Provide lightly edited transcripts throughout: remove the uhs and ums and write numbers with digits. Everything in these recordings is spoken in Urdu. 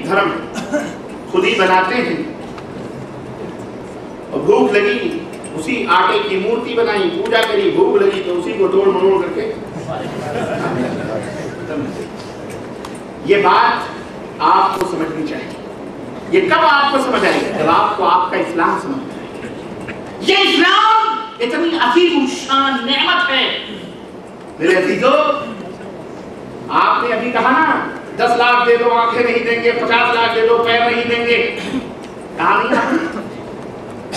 دھرم خود ہی بناتے ہیں، اور بھوک لگی اسی آٹے کی مورتی بنائی، پوجا کری، بھوک لگی تو اسی کو توڑ مروڑ کر کے یہ بات آپ کو سمجھنی چاہیے۔ یہ کب آپ کو سمجھ آئے گا؟ جب آپ کو آپ کا اسلام سمجھ آئے گا۔ یہ اسلام اتنی عظیم الشان نعمت ہے میرے عزیزو۔ آپ نے ابھی کہا نا 10 لاکھ دے دو آنکھیں نہیں دیں گے، 50 لاکھ دے دو پیر نہیں دیں گے، کہا نہیں کہا؟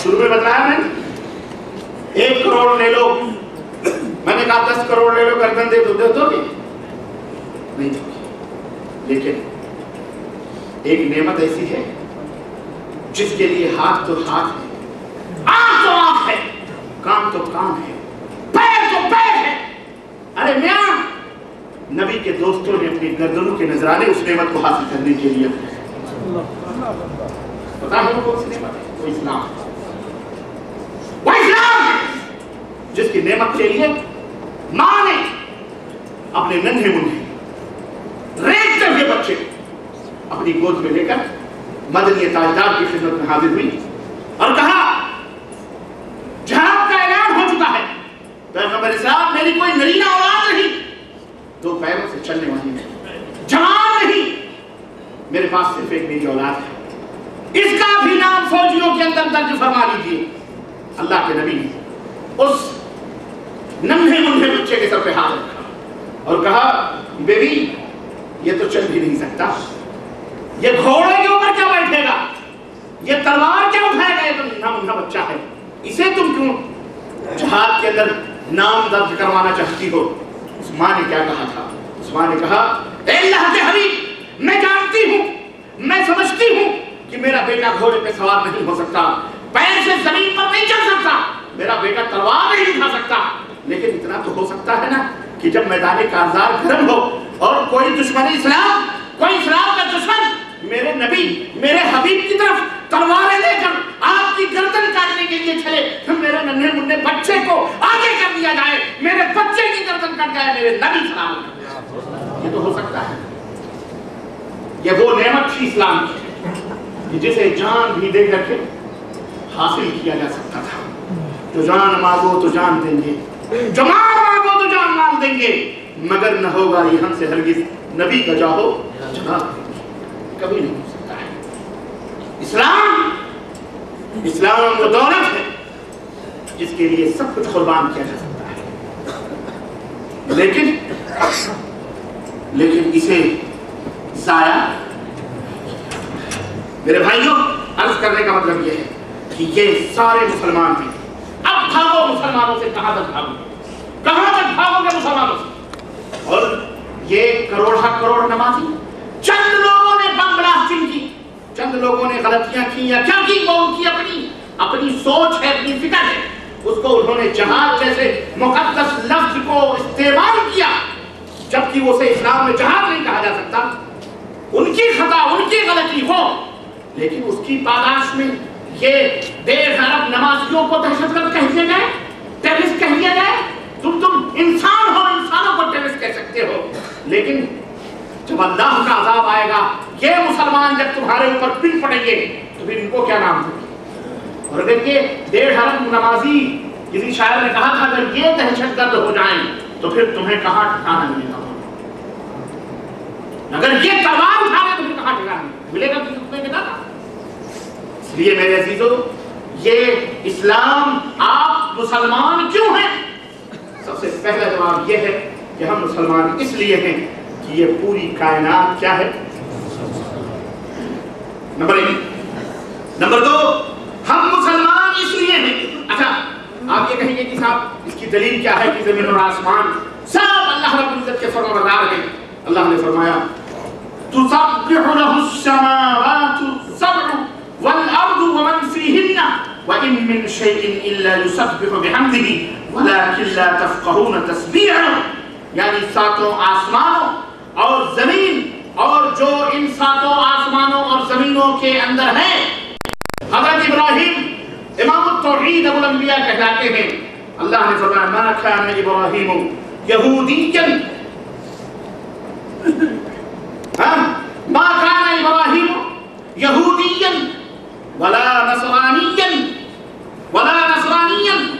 شروع میں بتایا میں نے 1 کروڑ لے لو، میں نے کہا 10 کروڑ لے لو گردن دے دو، دے دو گے؟ نہیں دو گے۔ لیکن ایک نعمت ایسی ہے جس کے لیے ہاتھ تو ہاتھ ہے، آنکھ تو آنکھ ہے، کام تو کام ہے، پیر تو پیر ہے۔ ارے میاں نبی کے دوستوں نے اپنی گردنوں کے نذرانے اس نعمت کو حاصل کرنے کے لیے پتا ہے وہ کون سی نعمت ہے؟ وہ اسلام، وہ اسلام ہے جس کی نعمت کے لیے ماں نے اپنے ننھے منھے ریتتے ہوئے بچے اپنی گود میں لے کر مدنی تاجدار کی خدمت میں حاضر ہوئی اور کہا جہاد کا اعلان ہو چکا ہے، پیغمبر صاحب میری کوئی نرینہ اولاد نہیں، 2 پیروں سے چلنے والی نہیں، جوان نہیں، میرے پاس صرف ایک میری اولاد ہے، اس کا بھی نام فوجیوں کے اندر درج فرما لیجیے۔ اللہ کے نبی نے اس ننھے منھے بچے کے سر پہ ہاتھ رکھا اور کہا بیبی یہ تو چل بھی نہیں سکتا، یہ گھوڑے کے اوپر کیا بیٹھے گا، یہ تلوار کیا اٹھائے گا، یہ تو ننھا منھا بچہ ہے، اسے تم کیوں جہاد کے اندر نام درج کروانا چاہتی ہو؟ اس ماں نے کیا کہا تھا؟ اس ماں نے کہا اے اللہ کے حبیب میں جانتی ہوں، میں سمجھتی ہوں کہ میرا بیٹا گھوڑے پہ سوار نہیں ہو سکتا، پیر سے زمین پر نہیں چل سکتا، میرا بیٹا تلوار نہیں اٹھا سکتا، لیکن اتنا تو ہو سکتا ہے نا کہ جب میدان کارزار گرم ہو اور کوئی دشمن اسلام، کوئی اسلام کا دشمن میرے نبی میرے حبیب کی طرف تلواریں لے کر آپ کی گردن کاٹنے کے لیے چلے، پھر میرے ننھے منھے بچے کو آگے کر دیا جائے، میرے بچے کی گردن کٹ جائے، میرے نبی سلام کر، یہ تو ہو سکتا ہے۔ یہ وہ نعمت تھی اسلام کی جسے جان بھی دے کر کے حاصل کیا جا سکتا تھا۔ جو جان مانگو تو جان دیں گے، جو مال مانگو تو جان مال دیں گے، مگر نہ ہوگا یہ ہم سے ہرگز نبی کا جاہو جناب، کبھی نہیں ہو سکتا ہے۔ اسلام وہ دولت ہے جس کے لیے سب کچھ قربان کیا جا سکتا ہے، لیکن اسے ضائع، میرے بھائیوں عرض کرنے کا مطلب یہ ہے کہ یہ سارے مسلمان ہیں، اب بھاگو مسلمانوں سے، کہاں تک بھاگو گے، کہاں تک بھاگو گے مسلمانوں سے؟ اور یہ کروڑ نمازی، چند لوگوں نے بم بلاسٹنگ کی، چند لوگوں نے غلطیاں کی یا کیا کی، وہ ان کی اپنی سوچ ہے، اپنی فکر ہے، اس کو انہوں نے جہاد جیسے مقدس لفظ کو استعمال کیا، جبکہ اسے اسلام میں جہاد نہیں کہا جا سکتا۔ ان کی خطا، ان کی غلطی ہو، لیکن اس کی پاداش میں یہ 1.5 ارب نمازیوں کو دہشت گرد کہہ دیا جائے، ٹیررسٹ کہہ دیا جائے۔ تم انسان ہو، انسانوں کو ٹیررسٹ کہہ سکتے ہو، لیکن جب اللہ کا عذاب آئے گا، یہ مسلمان جب تمہارے اوپر پن پڑیں گے تو پھر ان کو کیا نام دیں گے؟ اور اگر یہ 1.5 ارب نمازی، کسی شاعر نے کہا تھا اگر یہ دہشت گرد ہو جائیں تو پھر تمہیں کہاں ٹھکانا ملے گا؟ اگر یہ تلوار اٹھا لے تو پھر کہاں ٹھکانا ملے گا؟ تمہیں کہتا تھا۔ اس لیے میرے عزیزو، یہ اسلام آپ مسلمان کیوں ہیں؟ سب سے پہلا جواب یہ ہے کہ ہم مسلمان اس لیے ہیں کہ یہ پوری کائنات کیا ہے؟ نمبر 1۔ نمبر 2، ہم مسلمان اس لیے ہیں، اچھا آپ یہ کہیں گے کہ صاحب اس کی دلیل کیا ہے کہ زمین اور آسمان سب اللہ رب العزت کے فرمانبردار ہیں؟ اللہ نے فرمایا تسبح له السماوات السبع والارض ومن فيهن وان من شيء الا يسبح بحمده ولكن لا تفقهون تسبيحه، یعنی 7 آسمانوں اور زمین اور جو ان 7 آسمانوں اور زمینوں کے اندر ہے، حضرت ابراہیم امام التوحید ابو الانبیاء کہلاتے ہیں۔ اللہ نے فرمایا ما كان ابراہیم یہودیا ما كان ابراہیم نصرانيا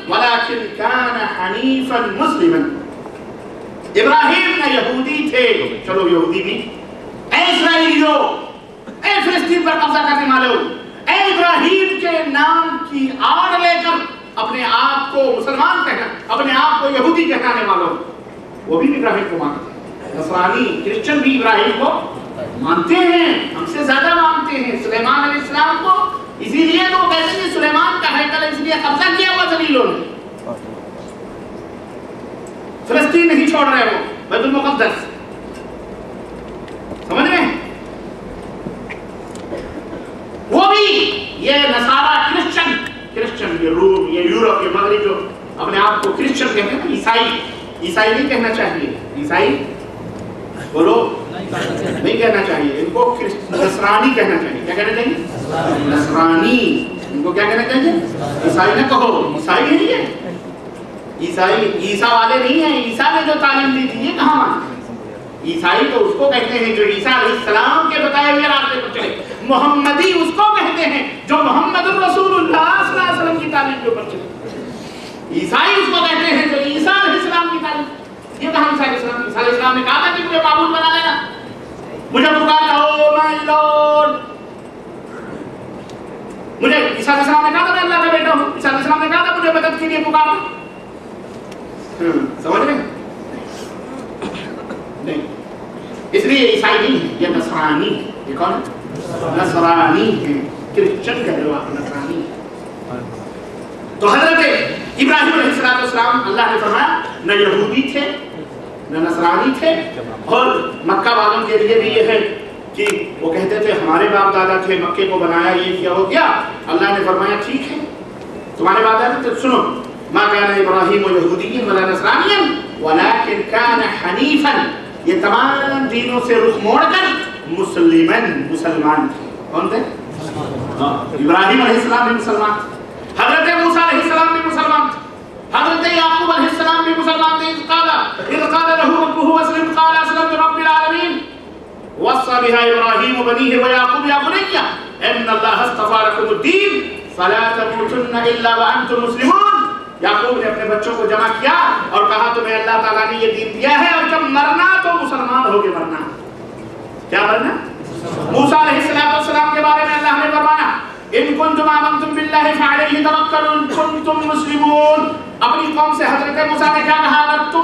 ولكن كان حنيفا مسلما. ابراہیم نہ یہودی تھے، چلو یہودی بھی، اے اسرائیلیوں، اے فلسطین پر قبضہ کرنے والوں، اے ابراہیم کے نام کی آڑ لے کر اپنے آپ کو مسلمان کہنا، اپنے آپ کو یہودی کہلانے والوں، وہ بھی ابراہیم کو مانتے ہیں. نصرانی کرسچن بھی ابراہیم کو مانتے ہیں، ہم سے زیادہ مانتے ہیں سلیمان علیہ السلام کو. اسی لیے تو وہ کہتے ہیں سلیمان کا ہیکل اس لیے قبضہ کیا ہوا ذلیلوں نے، فلسطین نہیں چھوڑ رہے ہو، بیت المقدس. سمجھ رہے ہیں؟ وہ بھی یہ نصارہ کرسچن یہ روم، یہ یورپ، یہ مغرب جو اپنے آپ کو کرسچن کہتے ہیں، عیسائی نہیں کہنا چاہیے. عیسائی بولو نہیں کہنا چاہیے، ان کو نصرانی کہنا چاہیے. کیا کہنا چاہیے؟ نصرانی. ان کو کیا کہنا چاہیے؟ عیسائی نہ کہو، عیسائی نہیں ہے. عیسائی عیسیٰ والے نہیں ہیں. عیسیٰ نے جو تعلیم دی تھی یہ کہاں مانتے ہیں؟ عیسائی تو اس کو کہتے ہیں جو عیسیٰ علیہ السلام کے بتائے ہوئے راستے پر چلے. محمدی اس کو کہتے ہیں جو محمد الرسول اللہ صلی اللہ علیہ وسلم کی تعلیم کے اوپر چلے. عیسائی اس کو کہتے ہیں جو عیسیٰ علیہ السلام کی تعلیم. یہ کہا عیسیٰ علیہ السلام؟ عیسیٰ علیہ السلام نے کہا تھا کہ مجھے معبود بنا لینا، مجھے پکارتا ہو مائی لارڈ. مجھے عیسیٰ علیہ السلام نے کہا تھا میں اللہ کا بیٹا ہوں. عیسیٰ علیہ السلام نے کہا تھا مجھے مدد کے لیے پکارو. سمجھ رہے ہیں؟ نہیں. اس لیے عیسائی نہیں ہے، یہ نصرانی ہے. یہ کون ہے؟ نصرانی ہے. کرسچن کہہ لو آپ، نصرانی. تو حضرت ابراہیم علیہ السلام اللہ نے فرمایا نہ یہودی تھے نہ نصرانی تھے. اور مکہ والوں کے لیے بھی یہ ہے کہ وہ کہتے تھے ہمارے باپ دادا تھے، مکے کو بنایا، یہ کیا ہو گیا. اللہ نے فرمایا ٹھیک ہے تمہارے باپ دادا تھے، سنو ما كان ابراہیم یہودیا ولا نصرانیا ولكن كان حنیفا. یہ تمام دینوں سے رخ موڑ کر مسلمان تھے. کون تھے؟ ابراہیم علیہ السلام بھی مسلمان تھے، حضرت موسیٰ علیہ السلام بھی مسلمان تھے، حضرت یعقوب علیہ السلام بھی مسلمان تھے. اذ قال له ربه اسلم قال اسلمت رب العالمین. وصى بها ابراہیم بنیہ ویعقوب یا بنی ان اللہ اصطفى لكم الدین فلا تموتن الا وانتم مسلمون. یعقوب نے اپنے بچوں کو جمع کیا اور کہا تمہیں اللہ تعالیٰ نے یہ دین دیا ہے اور جب مرنا تو مسلمان ہو کے مرنا. کیا مرنا؟ موسیٰ علیہ السلام کے بارے میں اللہ نے فرمایا ان کنتم آمنتم باللہ فعلیہ توکلوا ان کنتم مسلمون. اپنی قوم سے حضرت موسیٰ نے کیا کہا؟ حضرت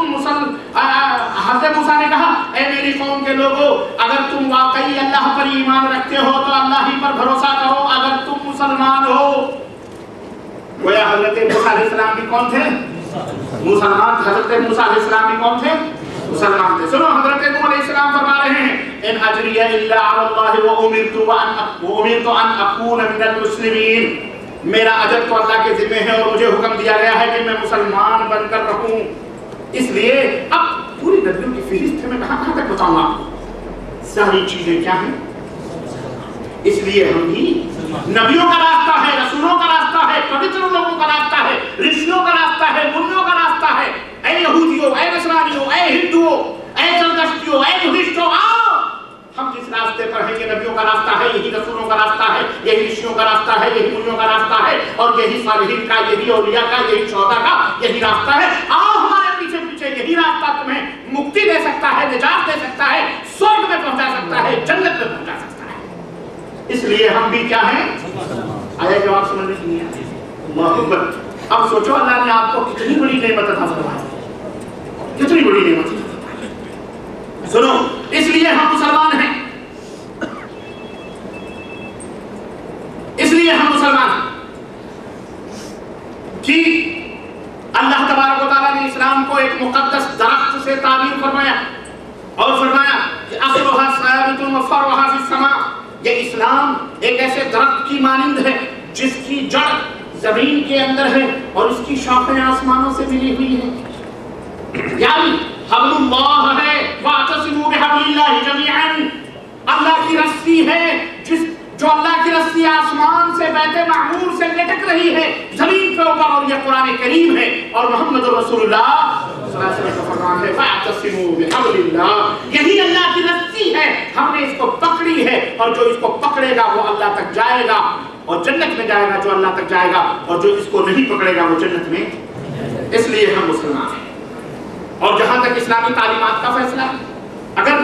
موسیٰ نے کہا اے میری قوم کے لوگوں، اگر تم واقعی اللہ پر ایمان رکھتے ہو تو اللہ ہی پر بھروسہ کرو اگر تم مسلمان ہو. گویا حضرت موسیٰ علیہ السلام بھی کون تھے؟ مسلمان. حضرت موسیٰ علیہ السلام بھی کون تھے؟ مسلمان تھے. سنو حضرت نوح علیہ السلام فرما رہے ہیں ان اجری الا علی اللہ وامرت ان اکون من المسلمین. میرا اجر تو اللہ کے ذمہ ہے اور مجھے حکم دیا گیا ہے کہ میں مسلمان بن کر رہوں. اس لیے اب پوری نبیوں کی فہرست میں کہاں تک بتاؤں آپ کو ساری چیزیں کیا ہیں. اس لیے ہم بھی نبیوں کا راستہ ہے، رسولوں کا راستہ ہے، پوتر لوگوں کا راستہ ہے، رشیوں کا راستہ ہے، منوں کا راستہ ہے. اے یہودیوں، اے نصرانیوں، اے ہندوؤں، اے زردشتیوں، اے بدھسٹوں، آؤ ہم جس راستے پر ہیں. یہ نبیوں کا راستہ ہے، یہی رسولوں کا راستہ ہے، یہی رشیوں کا راستہ ہے، یہی منوں کا راستہ ہے، اور یہی صالحین کا، یہی اولیاء کا، یہی شہداء کا یہی راستہ ہے. آؤ ہمارے پیچھے پیچھے. یہی راستہ تمہیں مکتی دے سکتا ہے، نجات دے سکتا ہے، سورگ میں پہنچا سکتا ہے، جنت میں پہنچا سکتا ہے. اس لیے ہم بھی کیا ہیں؟ آیا جواب سمجھ میں نہیں آیا؟ اللہ اکبر. اب سوچو اللہ نے آپ کو کتنی بڑی نعمت عطا فرمائی، کتنی بڑی نعمت. سنو اس لیے ہم مسلمان ہیں، اس لیے ہم مسلمان ہیں کہ اللہ تبارک و تعالیٰ نے اسلام کو ایک مقدس درخت سے تعبیر فرمایا اور فرمایا کہ اصلها ثابت وفرعها فی السماء. یہ اسلام ایک ایسے درخت کی مانند ہے جس کی جڑ زمین کے اندر ہے اور اس کی شاخیں آسمانوں سے ملی ہوئی ہیں. یعنی حبل اللہ ہے واعتصموا بحبل اللہ جميعا. اللہ کی رسی ہے جو اللہ کی رسی آسمان سے بیت معمور سے لٹک رہی ہے زمین کے اوپر، اور یہ قرآن کریم ہے اور محمد رسول اللہ صلی اللہ علیہ وسلم کا فرمان ہے فاعتصموا بحبل اللہ. یہی اللہ کی رسی ہے، ہم نے اس کو پکڑی ہے اور جو اس کو پکڑے گا وہ اللہ تک جائے گا. اور جنت میں جائے گا جو اللہ تک جائے گا، اور جو اس کو نہیں پکڑے گا وہ جنت میں۔ اس لیے ہم مسلمان ہیں۔ اور جہاں تک اسلامی تعلیمات کا فیصلہ ہے، اگر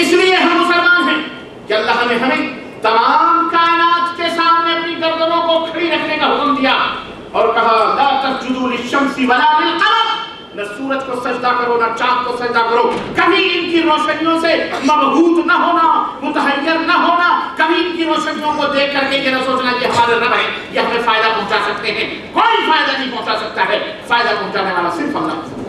اس لیے ہم مسلمان ہیں کہ اللہ نے ہمیں تمام کائنات کے سامنے اپنی گردنوں کو کھڑی رکھنے کا حکم دیا اور کہا لا تسجدوا للشمس ولا للقمر، نہ سورج کو سجدہ کرو نہ چاند کو سجدہ کرو، کبھی ان کی روشنیوں سے مبہوت نہ ہونا، متحیر نہ ہونا، کبھی ان کی روشنیوں کو دیکھ کر کے یہ نہ سوچنا کہ ہمارے رب ہیں، یہ ہمیں فائدہ پہنچا سکتے ہیں۔ کوئی فائدہ نہیں پہنچا سکتا ہے، فائدہ پہنچانے والا صرف اللہ ہے۔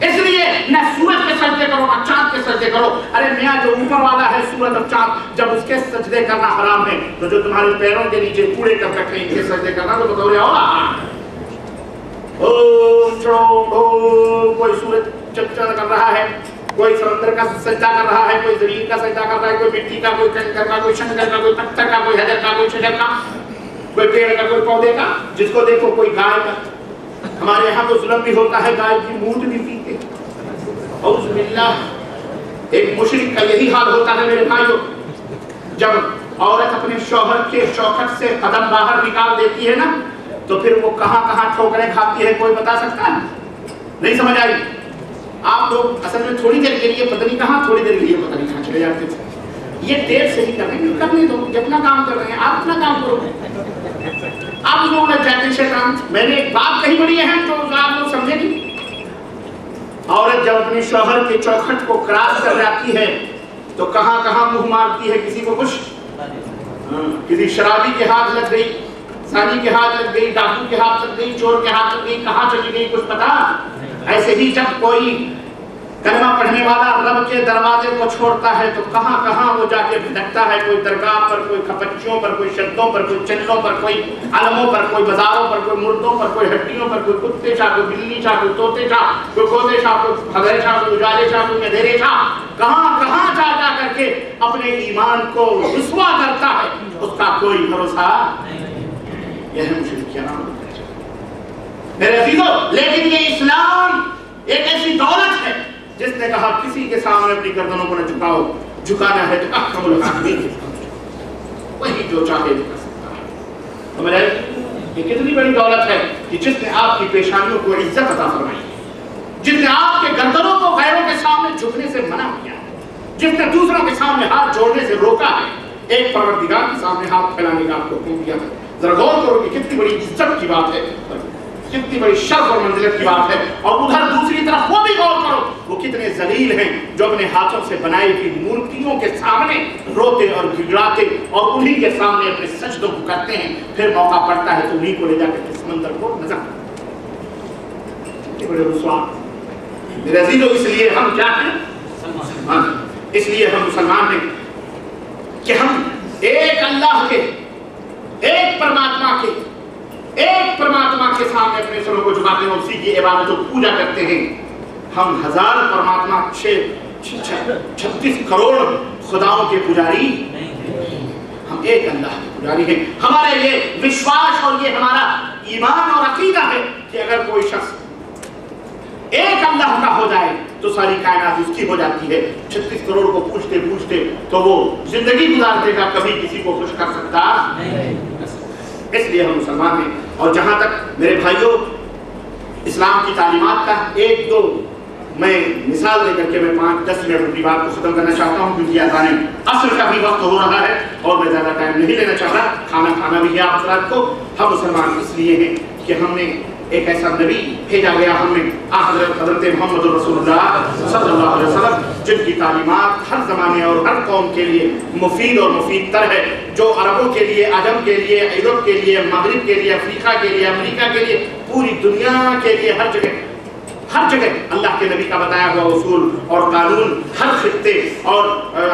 اس لیے نہ سورج کے سجدے کرو نہ چاند کے سجدے کرو۔ ارے میاں جو اوپر والا ہے سورج اور چاند، جب اس کے سجدے کرنا حرام ہے تو جو تمہارے پیروں کے نیچے کوڑے کر رکھے ہیں ان کے سجدے کرنا تو بطور اولا۔ کوئی سورج چمچم کر رہا ہے، کوئی سمندر کا سجدہ کر رہا ہے، کوئی زمین کا سجدہ کر رہا ہے، کوئی مٹی کا، کوئی کنکر کا، کوئی شنکر کا، کوئی پتھر کا، کوئی حجر کا، کوئی شجر کا، کوئی پیڑ کا، کوئی پودے کا، جس کو دیکھو کوئی گائے کا۔ ہمارے یہاں تو ظلم بھی ہوتا ہے، گائے کی مونٹ بھی پیتے۔ اعوذ باللہ، ایک مشرک کا یہی حال ہوتا ہے میرے بھائیوں، جب عورت اپنے شوہر کے چوکھٹ سے قدم باہر نکال دیتی ہے نا تو پھر وہ کہاں کہاں ٹھوکریں کھاتی ہے، کوئی بتا سکتا ہے؟ نہیں سمجھ آئی؟ آپ لوگ اصل میں تھوڑی دیر کے لیے پتہ نہیں کہاں، تھوڑی دیر کے لیے پتہ نہیں کہاں چلے جاتے تھے۔ یہ دیر سے ہی کر رہے ہیں، کرنے دو، جب اپنا کام کر رہے ہیں آپ اپنا کام کرو۔ آپ لوگ لگ جاتے ہیں شیطان۔ میں نے ایک بات کہی بڑی اہم جو آپ لوگ سمجھے نہیں۔ عورت جب اپنی شوہر کے چوکھٹ کو کراس کر جاتی ہے تو کہاں کہاں منہ مارتی ہے، کسی کو کچھ، کسی شرابی کے ہاتھ لگ گئی، سانی کے ہاتھ لگ گئی، ڈاکو کے ہاتھ لگ گئی، چور کے ہاتھ لگ گئی، کہاں چلی گئی کچھ پتا؟ ایسے ہی جب کوئی کلمہ پڑھنے والا رب کے دروازے کو چھوڑتا ہے تو کہاں کہاں وہ جا کے بھٹکتا ہے، کوئی درگاہ پر، کوئی کھپچیوں پر، کوئی شدوں پر، کوئی چلوں پر، کوئی علموں پر، کوئی بازاروں پر، کوئی مردوں پر، کوئی ہڈیوں پر، کوئی کتے شاہ، کوئی بلی شاہ، کوئی طوطے شاہ، کوئی کھوتے شاہ، کوئی حضرے شاہ، کوئی اجالے شاہ، کوئی اندھیرے شاہ، کہاں کہاں جا جا کر کے اپنے ایمان کو رسوا کرتا ہے، اس کا کوئی بھروسہ یہ ہے مشرکیان۔ میرے عزیزو، لیکن یہ اسلام ایک ایسی دولت ہے جس نے کہا کسی کے سامنے اپنی گردنوں کو نہ جھکاؤ، جھکانا ہے تو احکم الحاکمین کے سامنے، وہی جو چاہے جھکا سکتا ہے۔ سمجھ آئے؟ یہ کتنی بڑی دولت ہے کہ جس نے آپ کی پیشانیوں کو عزت عطا فرمائی ہے، جس نے آپ کے گردنوں کو غیروں کے سامنے جھکنے سے منع کیا ہے، جس نے دوسروں کے سامنے ہاتھ جوڑنے سے روکا ہے، ایک پروردگار کے سامنے ہاتھ پھیلانے کا آپ کو حکم دیا ہے۔ ذرا غور کرو کہ کتنی بڑی عزت کی بات ہے، کتنی بڑی شرف اور منزلت کی بات ہے۔ اور ادھر دوسری طرف وہ بھی غور کرو وہ کتنے ذلیل ہیں جو اپنے ہاتھوں سے بنائی ہوئی مورتیوں کے سامنے روتے اور گڑگڑاتے اور انہی کے سامنے اپنے سجدوں کو کرتے ہیں، پھر موقع پڑتا ہے تو انہی کو لے جا کے سمندر کو نظر کتنے بڑے رسوا۔ میرے عزیزو، اس لیے ہم کیا ہیں؟ مسلمان۔ اس لیے ہم مسلمان ہیں کہ ہم ایک اللہ کے، ایک پرماتما کے سامنے اپنے سروں کو جھکاتے ہیں، اسی کی عبادت و پوجا کرتے ہیں۔ ہم ہزار پرماتما 36 کروڑ خداؤں کے پجاری، ہم ایک اللہ کے پجاری ہیں۔ ہمارے یہ وشواس اور یہ ہمارا ایمان اور عقیدہ ہے کہ اگر کوئی شخص ایک اللہ کا ہو جائے تو ساری کائنات اس کی ہو جاتی ہے۔ 36 کروڑ کو پوچھتے پوچھتے تو وہ زندگی گزارتے گا، کبھی کسی کو خوش کر سکتا نہیں۔ اس لیے ہم مسلمان ہیں۔ اور جہاں تک میرے بھائیوں اسلام کی تعلیمات کا ایک دو میں مثال دے کر کے میں 5-10 منٹ اپنی بات کو ختم کرنا چاہتا ہوں، کیونکہ اذان عصر کا بھی وقت ہو رہا ہے اور میں زیادہ ٹائم نہیں لینا چاہ رہا، کھانا بھی ہے آپ حضرات کو۔ ہم مسلمان اس لیے ہیں کہ ہم نے ایک ایسا نبی بھیجا گیا، ہم نے حضرت محمد رسول اللہ صلی اللہ علیہ وسلم، جن کی تعلیمات ہر زمانے اور ہر قوم کے لیے مفید اور مفید تر ہے، جو عربوں کے لیے، عجم کے لیے، یورپ کے لیے، مغرب کے لیے، افریقہ کے لیے، امریکہ کے لیے، پوری دنیا کے لیے، ہر جگہ اللہ کے نبی کا بتایا ہوا اصول اور قانون ہر خطے اور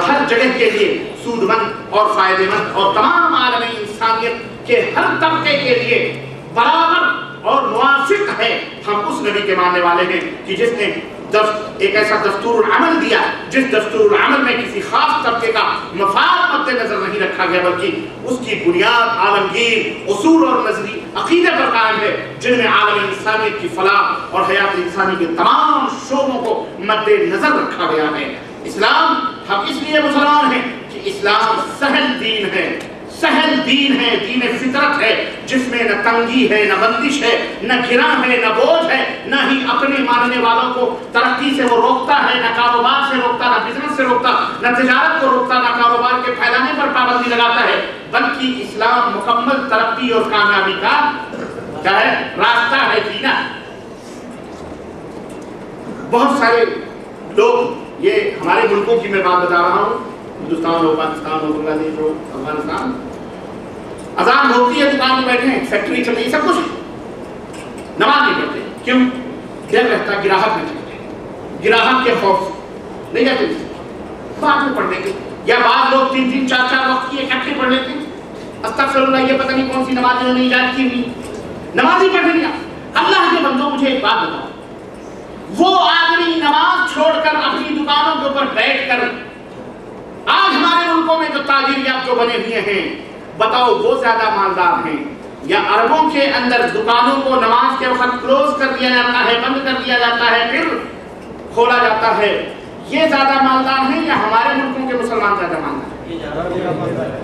ہر جگہ کے لیے سود مند اور فائدے مند اور تمام عالم انسانیت کے ہر طبقے کے لیے برابر اور موافق ہے۔ ہم اس نبی کے ماننے والے ہیں کہ جس نے ایک ایسا دستور العمل دیا، جس دستور العمل میں کسی خاص طبقے کا مفاد مد نظر نہیں رکھا گیا، بلکہ اس کی بنیاد عالمگیر اصول اور نظری عقیدے پر قائم ہے، جن میں عالم انسانیت کی فلاح اور حیات انسانی کے تمام شعبوں کو مد نظر رکھا گیا ہے۔ اسلام، ہم اس لیے مسلمان ہیں کہ اسلام سہل دین ہے، سہل دین ہے، دین فطرت ہے، جس میں نہ تنگی ہے، نہ بندش ہے، نہ گرہ ہے، نہ بوجھ ہے، نہ ہی اپنے ماننے والوں کو ترقی سے وہ روکتا ہے، نہ کاروبار سے روکتا، نہ بزنس سے روکتا، نہ تجارت کو روکتا، نہ کاروبار کے پھیلانے پر پابندی لگاتا ہے، بلکہ اسلام مکمل ترقی اور کامیابی کا کیا ہے؟ راستہ ہے، جینا۔ بہت سارے لوگ، یہ ہمارے ملکوں کی میں بات بتا رہا ہوں، ہندوستان ہو، پاکستان ہو، بنگلہ دیش ہو، افغانستان، اذان ہوتی ہے، دکان میں بیٹھے ہیں، فیکٹری چل رہی ہے، سب کچھ، نماز نہیں پڑھتے۔ کیوں؟ ڈر رہتا گراہک نہ چلے، گراہک کے خوف سے نہیں جاتے، بعد میں پڑھ لیتے، یا بعض لوگ 3 4 وقت کی اکٹھے پڑھ لیتے ہیں۔ استغفر اللہ، یہ پتہ نہیں کون سی نماز انہوں نے ایجاد کی ہوئی، نماز ہی پڑھ لیا۔ اللہ کے بندوں، مجھے ایک بات بتاؤ، وہ آدمی نماز چھوڑ کر اپنی دکانوں کے اوپر بیٹھ کر، آج ہمارے ملکوں میں جو تاجر یاب جو بنے ہوئے ہیں، بتاؤ وہ زیادہ مالدار ہیں یا عربوں کے اندر دکانوں کو نماز کے وقت کلوز کر دیا جاتا ہے، بند کر دیا جاتا ہے، پھر کھولا جاتا ہے، یہ زیادہ مالدار ہیں یا ہمارے ملکوں کے مسلمان زیادہ مالدار ہیں؟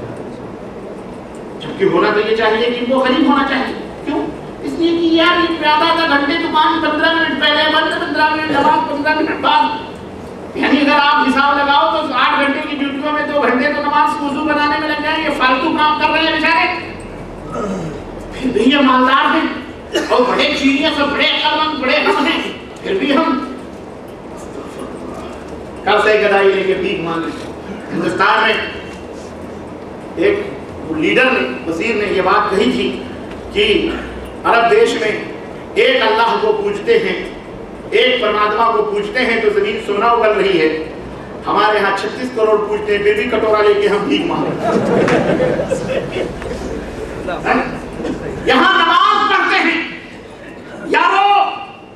جبکہ ہونا تو یہ چاہیے کہ وہ غریب ہونا چاہیے۔ کیوں؟ اس لیے کہ یار یہ آدھا گھنٹے دکان 15 منٹ پہلے بند، 15 منٹ نماز 15 منٹ بعد، یعنی اگر آپ حساب لگاؤ تو 8 گھنٹے کی ڈیوٹیوں میں 2 گھنٹے تو نماز وضو بنانے میں لگ جائیں، یہ فالتو کام کر رہے ہیں بیچارے، پھر بھی یہ مالدار ہیں اور بڑے جینیس اور بڑے عقلمند، بڑے ہم ہیں، پھر بھی ہم کل سے گدائی لے کے بھیک مانگ لیتے۔ ہندوستان میں ایک لیڈر نے، وزیر نے یہ بات کہی تھی کہ عرب دیش میں ایک اللہ کو پوجتے ہیں، ایک پرماتما کو پوجتے ہیں تو زمین سونا اگل رہی ہے، ہمارے ہاں 36 کروڑ پوجتے ہیں، پھر بھی کٹورا لے کے ہم بھیک مانگ رہے ہیں۔ یہاں نماز پڑھتے ہیں، یارو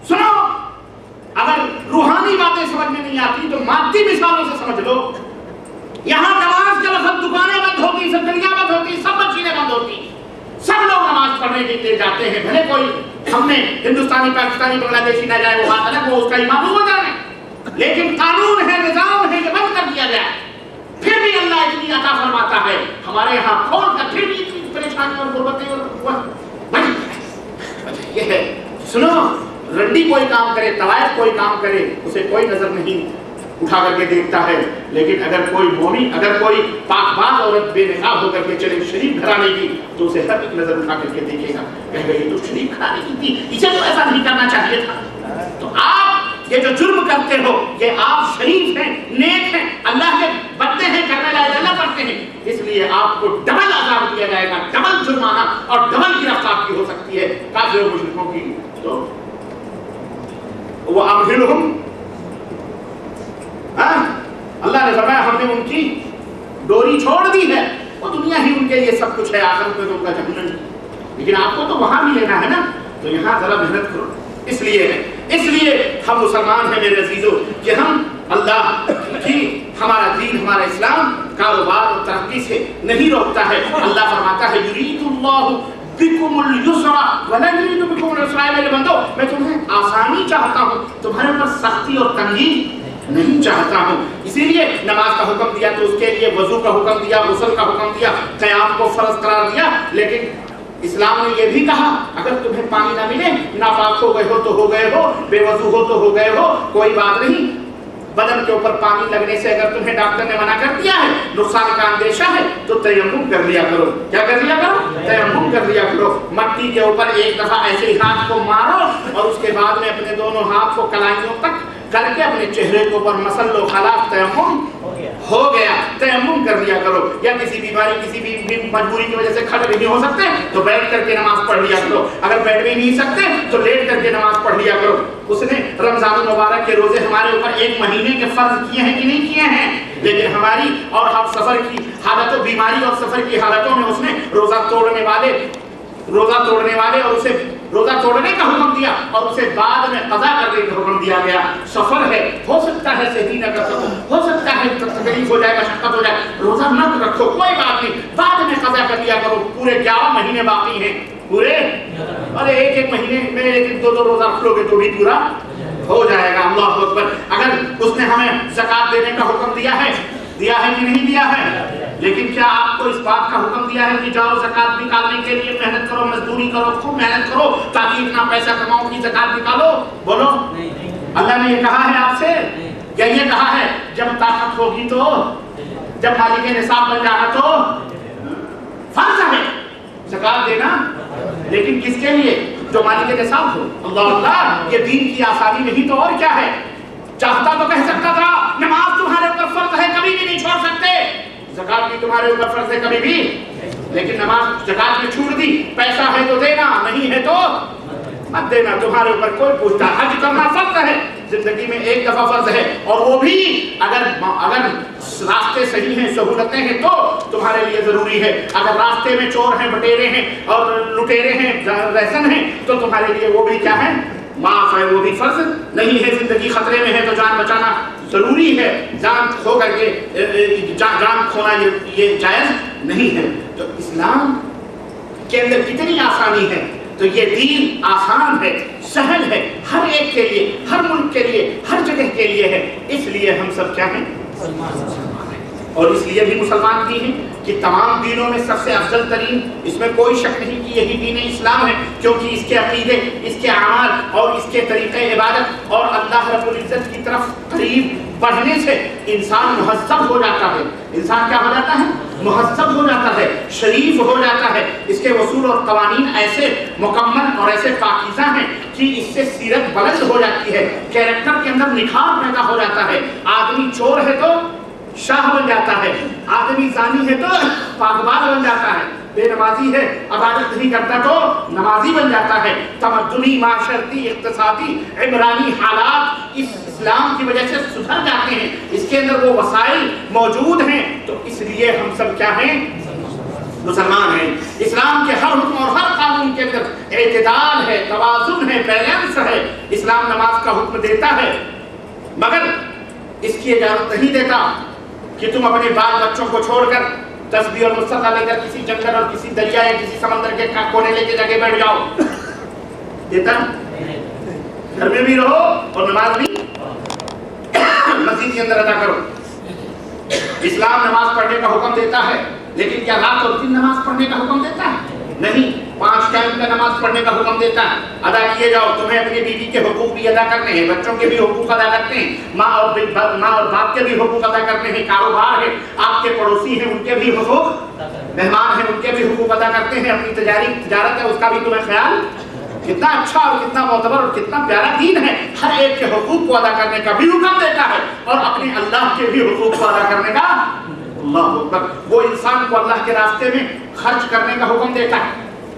سنو، اگر روحانی باتیں سمجھ میں نہیں آتی تو مادی مثالوں سے سمجھ لو۔ یہاں نماز کے وقت دکانیں بند ہوتی، سب گلیاں بند ہوتی، سب مچھلیاں بند ہوتی، سب لوگ نماز پڑھنے کے لیے جاتے ہیں، بھلے کوئی ہم نے ہندوستانی، پاکستانی، بنگلہ دیشی نہ جائے، وہ بات الگ، وہ اس کا امام ہو جائے، لیکن قانون ہے، نظام ہے، یہ بند کر دیا گیا، پھر بھی اللہ اتنی عطا فرماتا ہے ہمارے یہاں کھول کر، پھر بھی اتنی پریشانی اور غربتیں اور یہ ہے۔ سنو، رنڈی کوئی کام کرے، طوائف کوئی کام کرے، اسے کوئی نظر نہیں اٹھا کر کے دیکھتا ہے، لیکن اگر کوئی مومن، اگر کوئی پاک باز عورت بے نقاب ہو کر کے چلے شریف گھرانے کی تو اسے ہر ایک نظر اٹھا کر کے دیکھے گا، کہے گا یہ تو شریف گھرانے کی تھی، اسے تو ایسا نہیں کرنا چاہیے تھا۔ تو آپ یہ جو جرم کرتے ہو، یہ آپ شریف ہیں، نیک ہیں، اللہ کے بندے ہیں، کرنے لائق اللہ پڑھتے ہیں، اس لیے آپ کو ڈبل عذاب دیا جائے گا، ڈبل جرمانہ اور ڈبل گرفت آپ کی ہو سکتی ہے کافر و مشرکوں کی۔ تو وہ امہلہم، اللہ نے فرمایا ہم نے ان کی ڈوری چھوڑ دی ہے، وہ دنیا ہی ان کے لیے سب کچھ ہے، آخرت میں تو ان کا جہنم، لیکن آپ کو تو وہاں بھی لینا ہے نا، تو یہاں ذرا محنت کرو۔ اس لیے ہم مسلمان ہیں میرے عزیزوں کہ ہم اللہ کی، ہمارا دین، ہمارا اسلام کاروبار اور ترقی سے نہیں روکتا ہے۔ اللہ فرماتا ہے یرید اللہ بکم اليسر ولا یرید بکم العسر، میرے بندو میں تمہیں آسانی چاہتا ہوں، تمہارے اوپر سختی اور تنگی نہیں چاہتا ہوں۔ اسی لیے نماز کا حکم دیا تو اس کے لیے وضو کا حکم دیا، غسل کا حکم دیا، قیام کو فرض قرار دیا، لیکن اسلام نے یہ بھی کہا اگر تمہیں پانی نہ ملے، ناپاک ہو گئے ہو تو ہو گئے ہو، بے وضو ہو تو ہو گئے ہو، کوئی بات نہیں، بدن کے اوپر پانی لگنے سے اگر تمہیں ڈاکٹر نے منع کر دیا ہے، نقصان کا اندیشہ ہے، تو تیمم کر لیا کرو۔ کیا کر لیا کرو؟ تیمم کر لیا کرو۔ مٹی کے اوپر ایک دفعہ ایسے ہی ہاتھ کو مارو اور اس کے بعد میں اپنے دونوں ہاتھ کو کلائیوں تک کر کے اپنے چہرے کے اوپر مسل لو، خلاص تیمم ہو گیا۔ تیمم کر لیا کرو، یا کسی بیماری، کسی بھی مجبوری کی وجہ سے کھڑے نہیں ہو سکتے تو بیٹھ کر کے نماز پڑھ لیا کرو، اگر بیٹھ بھی نہیں سکتے تو لیٹ کر کے نماز پڑھ لیا کرو۔ اس نے رمضان المبارک کے روزے ہمارے اوپر 1 مہینے کے فرض کیے ہیں کہ نہیں کیے ہیں، لیکن ہماری اور ہم سفر کی حالتوں، بیماری اور سفر کی حالتوں میں اس نے روزہ توڑنے والے اور اسے روزہ توڑنے کا حکم دیا اور اسے بعد میں قضا کرنے کا حکم دیا گیا۔ سفر ہے، ہو سکتا ہے صحیح نہ کر سکو، ہو سکتا ہے تکلیف ہو جائے، مشقت ہو جائے، روزہ نہ رکھو، کوئی بات نہیں، بعد میں قضا کر لیا کرو۔ پورے 11 مہینے باقی ہیں، پورے، اور ایک مہینے میں 1-2 روزہ رکھ لو گے تو بھی پورا ہو جائے گا۔ اللہ اکبر۔ اگر اس نے ہمیں زکات دینے کا حکم دیا ہے کہ نہیں دیا ہے؟ لیکن کیا آپ کو اس بات کا حکم دیا ہے کہ جاؤ زکات نکالنے کے لیے محنت کرو، مزدوری کرو، خوب محنت کرو تاکہ اتنا پیسہ کماؤ کہ زکات نکالو؟ بولو، اللہ نے یہ کہا ہے آپ سے؟ یا یہ کہا ہے جب طاقت ہوگی تو، جب مالک نصاب بن جانا تو فرض ہے زکات دینا، لیکن کس کے لیے؟ جو مالک نصاب ہو۔ اللہ اللہ، یہ دین کی آسانی نہیں تو اور کیا ہے؟ چاہتا تو کہہ سکتا تھا نماز تمہارے اوپر فرض ہے کبھی بھی نہیں چھوڑ سکتے، زکات بھی تمہارے اوپر فرض ہے کبھی بھی، لیکن نماز زکات میں چھوڑ دی، پیسہ ہے تو دینا، نہیں ہے تو مت دینا، تمہارے اوپر کوئی پوچھتا۔ حج کرنا فرض ہے، زندگی میں ایک دفعہ فرض ہے، اور وہ بھی اگر راستے صحیح ہیں، سہولتیں ہیں تو تمہارے لیے ضروری ہے، اگر راستے میں چور ہیں، بٹیرے ہیں اور لٹیرے ہیں، رہزن ہیں تو تمہارے لیے وہ بھی کیا ہے؟ معاف ہے، وہ بھی فرض نہیں ہے۔ زندگی خطرے میں ہے تو جان بچانا ضروری ہے، جان کھو کر کے جان کھونا یہ جائز نہیں ہے۔ تو اسلام کے اندر کتنی آسانی ہے، تو یہ دین آسان ہے، سہل ہے، ہر ایک کے لیے، ہر ملک کے لیے، ہر جگہ کے لیے ہے، اس لیے ہم سب کیا ہیں؟ اور اس لیے بھی مسلمان بھی ہیں کہ تمام دینوں میں سب سے افضل ترین، اس میں کوئی شک نہیں کہ یہی دین اسلام ہے، کیونکہ اس کے عقیدے، اس کے اعمال اور اس کے طریقے عبادت اور اللہ رب العزت کی طرف قریب بڑھنے سے انسان مہذب ہو جاتا ہے۔ انسان کیا ہو جاتا ہے؟ مہذب ہو جاتا ہے، شریف ہو جاتا ہے۔ اس کے اصول اور قوانین ایسے مکمل اور ایسے پاکیزہ ہیں کہ اس سے سیرت بلند ہو جاتی ہے، کیریکٹر کے اندر نکھار پیدا ہو جاتا ہے۔ آدمی چور ہے تو شاہ بن جاتا ہے، آدمی زانی ہے تو پاکباز بن جاتا ہے، بے نمازی ہے، عبادت نہیں کرتا تو نمازی بن جاتا ہے۔ تمدنی، معاشرتی، اقتصادی، عمرانی حالات اس اسلام کی وجہ سے سدھر جاتے ہیں، اس کے اندر وہ وسائل موجود ہیں، تو اس لیے ہم سب کیا ہیں؟ مسلمان ہیں۔ اسلام کے ہر حکم اور ہر قانون کے اندر اعتدال ہے، توازن ہے، بیلنس ہے۔ اسلام نماز کا حکم دیتا ہے مگر اس کی اجازت نہیں دیتا کہ تم اپنے بال بچوں کو چھوڑ کر تسبیح اور مصحف لے کر کسی جنگل اور کسی دریا یا کسی سمندر کے کونے لے کے جگہ بیٹھ جاؤ۔ دیتا گھر میں بھی رہو اور نماز بھی مسجد کے اندر ادا کرو۔ اسلام نماز پڑھنے کا حکم دیتا ہے، لیکن کیا رات اور دن نماز پڑھنے کا حکم دیتا ہے؟ نہیں، 5 ٹائم کا نماز پڑھنے کا حکم دیتا ہے، ادا کیے جاؤ۔ تمہیں اپنی بیوی کے حقوق بھی ادا کرنے ہیں، بچوں کے بھی حقوق ادا کرتے ہیں، ماں اور باپ کے بھی حقوق ادا کرتے ہیں، کاروبار ہے، آپ کے پڑوسی ہیں ان کے بھی حقوق، مہمان ہیں ان کے بھی حقوق ادا کرتے ہیں، اپنی تجارت ہے اس کا بھی تمہیں خیال۔ کتنا اچھا اور کتنا معتبر اور کتنا پیارا دین ہے، ہر ایک کے حقوق کو ادا کرنے کا بھی حکم دیتا ہے اور اپنے اللہ کے بھی حقوق کو ادا کرنے کا۔ اللہ اکبر، وہ انسان کو اللہ کے راستے میں خرچ کرنے کا حکم دیتا ہے۔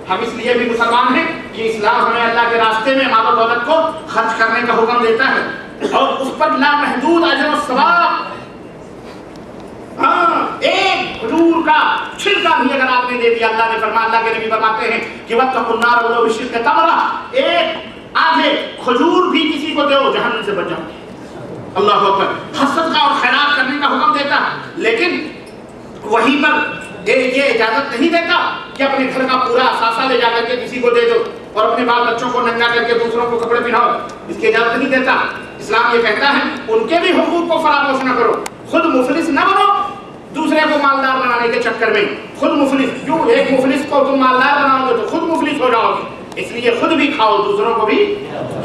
ہم اس لیے بھی مسلمان ہیں کہ اسلام ہمیں اللہ کے راستے میں مال و دولت کو خرچ کرنے کا حکم دیتا ہے اور اس پر لامحدود اجر و ثواب۔ ایک کھجور کا چھلکا بھی اگر آپ نے دے دیا، اللہ نے فرمایا، اللہ کے نبی فرماتے ہیں کہ وَاتَّقُوا النَّارَ وَلَوْ بِشِقِّ تَمْرَةٍ، ایک آدھے کھجور بھی کسی کو دو، جہنم سے بچ جاؤ۔ اللہ اکبر، صدقہ اور خیرات کرنے کا حکم دیتا ہے، لیکن وہیں پر یہ اجازت نہیں دیتا کہ اپنے گھر کا پورا اثاثہ لے جا کر کے کسی کو دے دو اور اپنے بال بچوں کو ننگا کر کے دوسروں کو کپڑے پہناؤ، اس کی اجازت نہیں دیتا۔ اسلام یہ کہتا ہے ان کے بھی حقوق کو فراموش نہ کرو، خود مفلس نہ بنو دوسرے کو مالدار بنانے کے چکر میں۔ خود مفلس کیوں؟ ایک مفلس کو تم مالدار بناؤ گے تو خود مفلس ہو جاؤ گے، اس لیے خود بھی کھاؤ، دوسروں کو بھی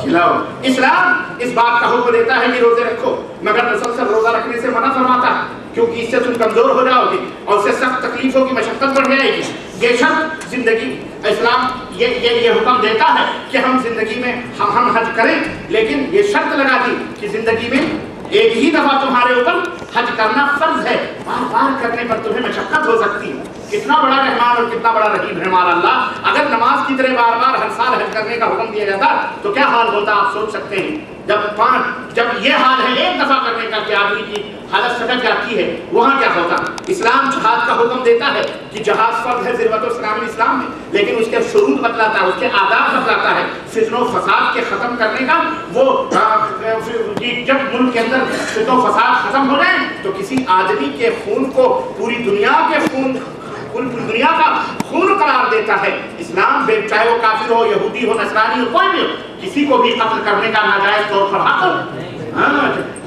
کھلاؤ۔ اسلام اس بات کا حکم دیتا ہے کہ روزے رکھو، مگر مسلسل روزہ رکھنے سے منع فرماتا ہے کیونکہ اس سے تم کمزور ہو جاؤ گے اور اس سے سخت تکلیفوں کی مشقت بڑھ جائے گی۔ یہ شرط زندگی، اسلام یہ حکم دیتا ہے کہ ہم زندگی میں ہم حج کریں، لیکن یہ شرط لگا دی کہ زندگی میں ایک ہی دفعہ تمہارے اوپر حج کرنا فرض ہے، بار بار کرنے پر تمہیں مشقت ہو سکتی ہے۔ کتنا بڑا رحمان اور کتنا بڑا رحیم ہے ہمارا اللہ۔ اگر نماز کی طرح بار بار ہر سال حج کرنے کا حکم دیا جاتا تو کیا حال ہوتا آپ سوچ سکتے ہیں۔ جب یہ حال ہے ایک دفعہ کرنے کا کہ آدمی کی حالت سٹک جاتی ہے، وہاں کیا ہوتا؟ اسلام جہاد کا حکم دیتا ہے کہ جہاد فرض ہے، ذروت الاسلام الاسلام میں، لیکن اس کے شروط بتلاتا ہے، اس کے آداب بتلاتا ہے، فتن و فساد کے ختم کرنے کا۔ وہ جب ملک کے اندر فتن و فساد ختم ہو جائے تو کسی آدمی کے خون کو پوری دنیا کے خون، پوری دنیا کا خون قرار دیتا ہے اسلام۔ چاہے وہ کافر ہو، یہودی ہو، نصرانی ہو، کوئی بھی ہو، کسی کو بھی قتل کرنے کا ناجائز طور پر حق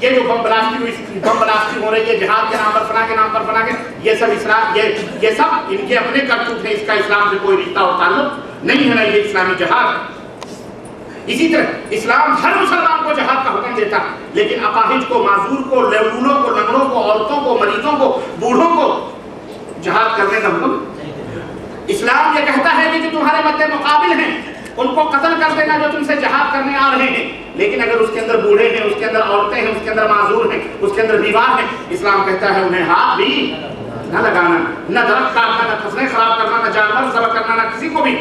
یہ جو بم بلاسٹی ہو رہی ہے جہاد کے نام پر فلاں کے نام پر فلاں کے، یہ سب اسلام یہ سب ان کے اپنے کرتوت ہیں، اس کا اسلام سے کوئی رشتہ اور تعلق نہیں ہے، نہ یہ اسلامی جہاد ہے۔ اسی طرح اسلام ہر مسلمان کو جہاد کا حکم دیتا، لیکن اپاہج کو، معذور کو، لوگوں کو، لنگڑوں کو، عورتوں کو، مریضوں کو، بوڑھوں کو جہاد کرنے کا حکم۔ اسلام یہ کہتا ہے کہ جو تمہارے مد مقابل ہیں ان کو قتل کر دینا جو تم سے جہاد کرنے آ رہے ہیں، لیکن اگر اس کے اندر بوڑھے ہیں، اس کے اندر عورتیں ہیں، اس کے اندر معذور ہیں، اس کے اندر بیمار ہیں، اسلام کہتا ہے انہیں ہاتھ بھی نہ لگانا، نہ درخت کاٹنا، نہ فصلیں خراب کرنا، نہ جانور ذبح کرنا، نہ کسی کو بھی۔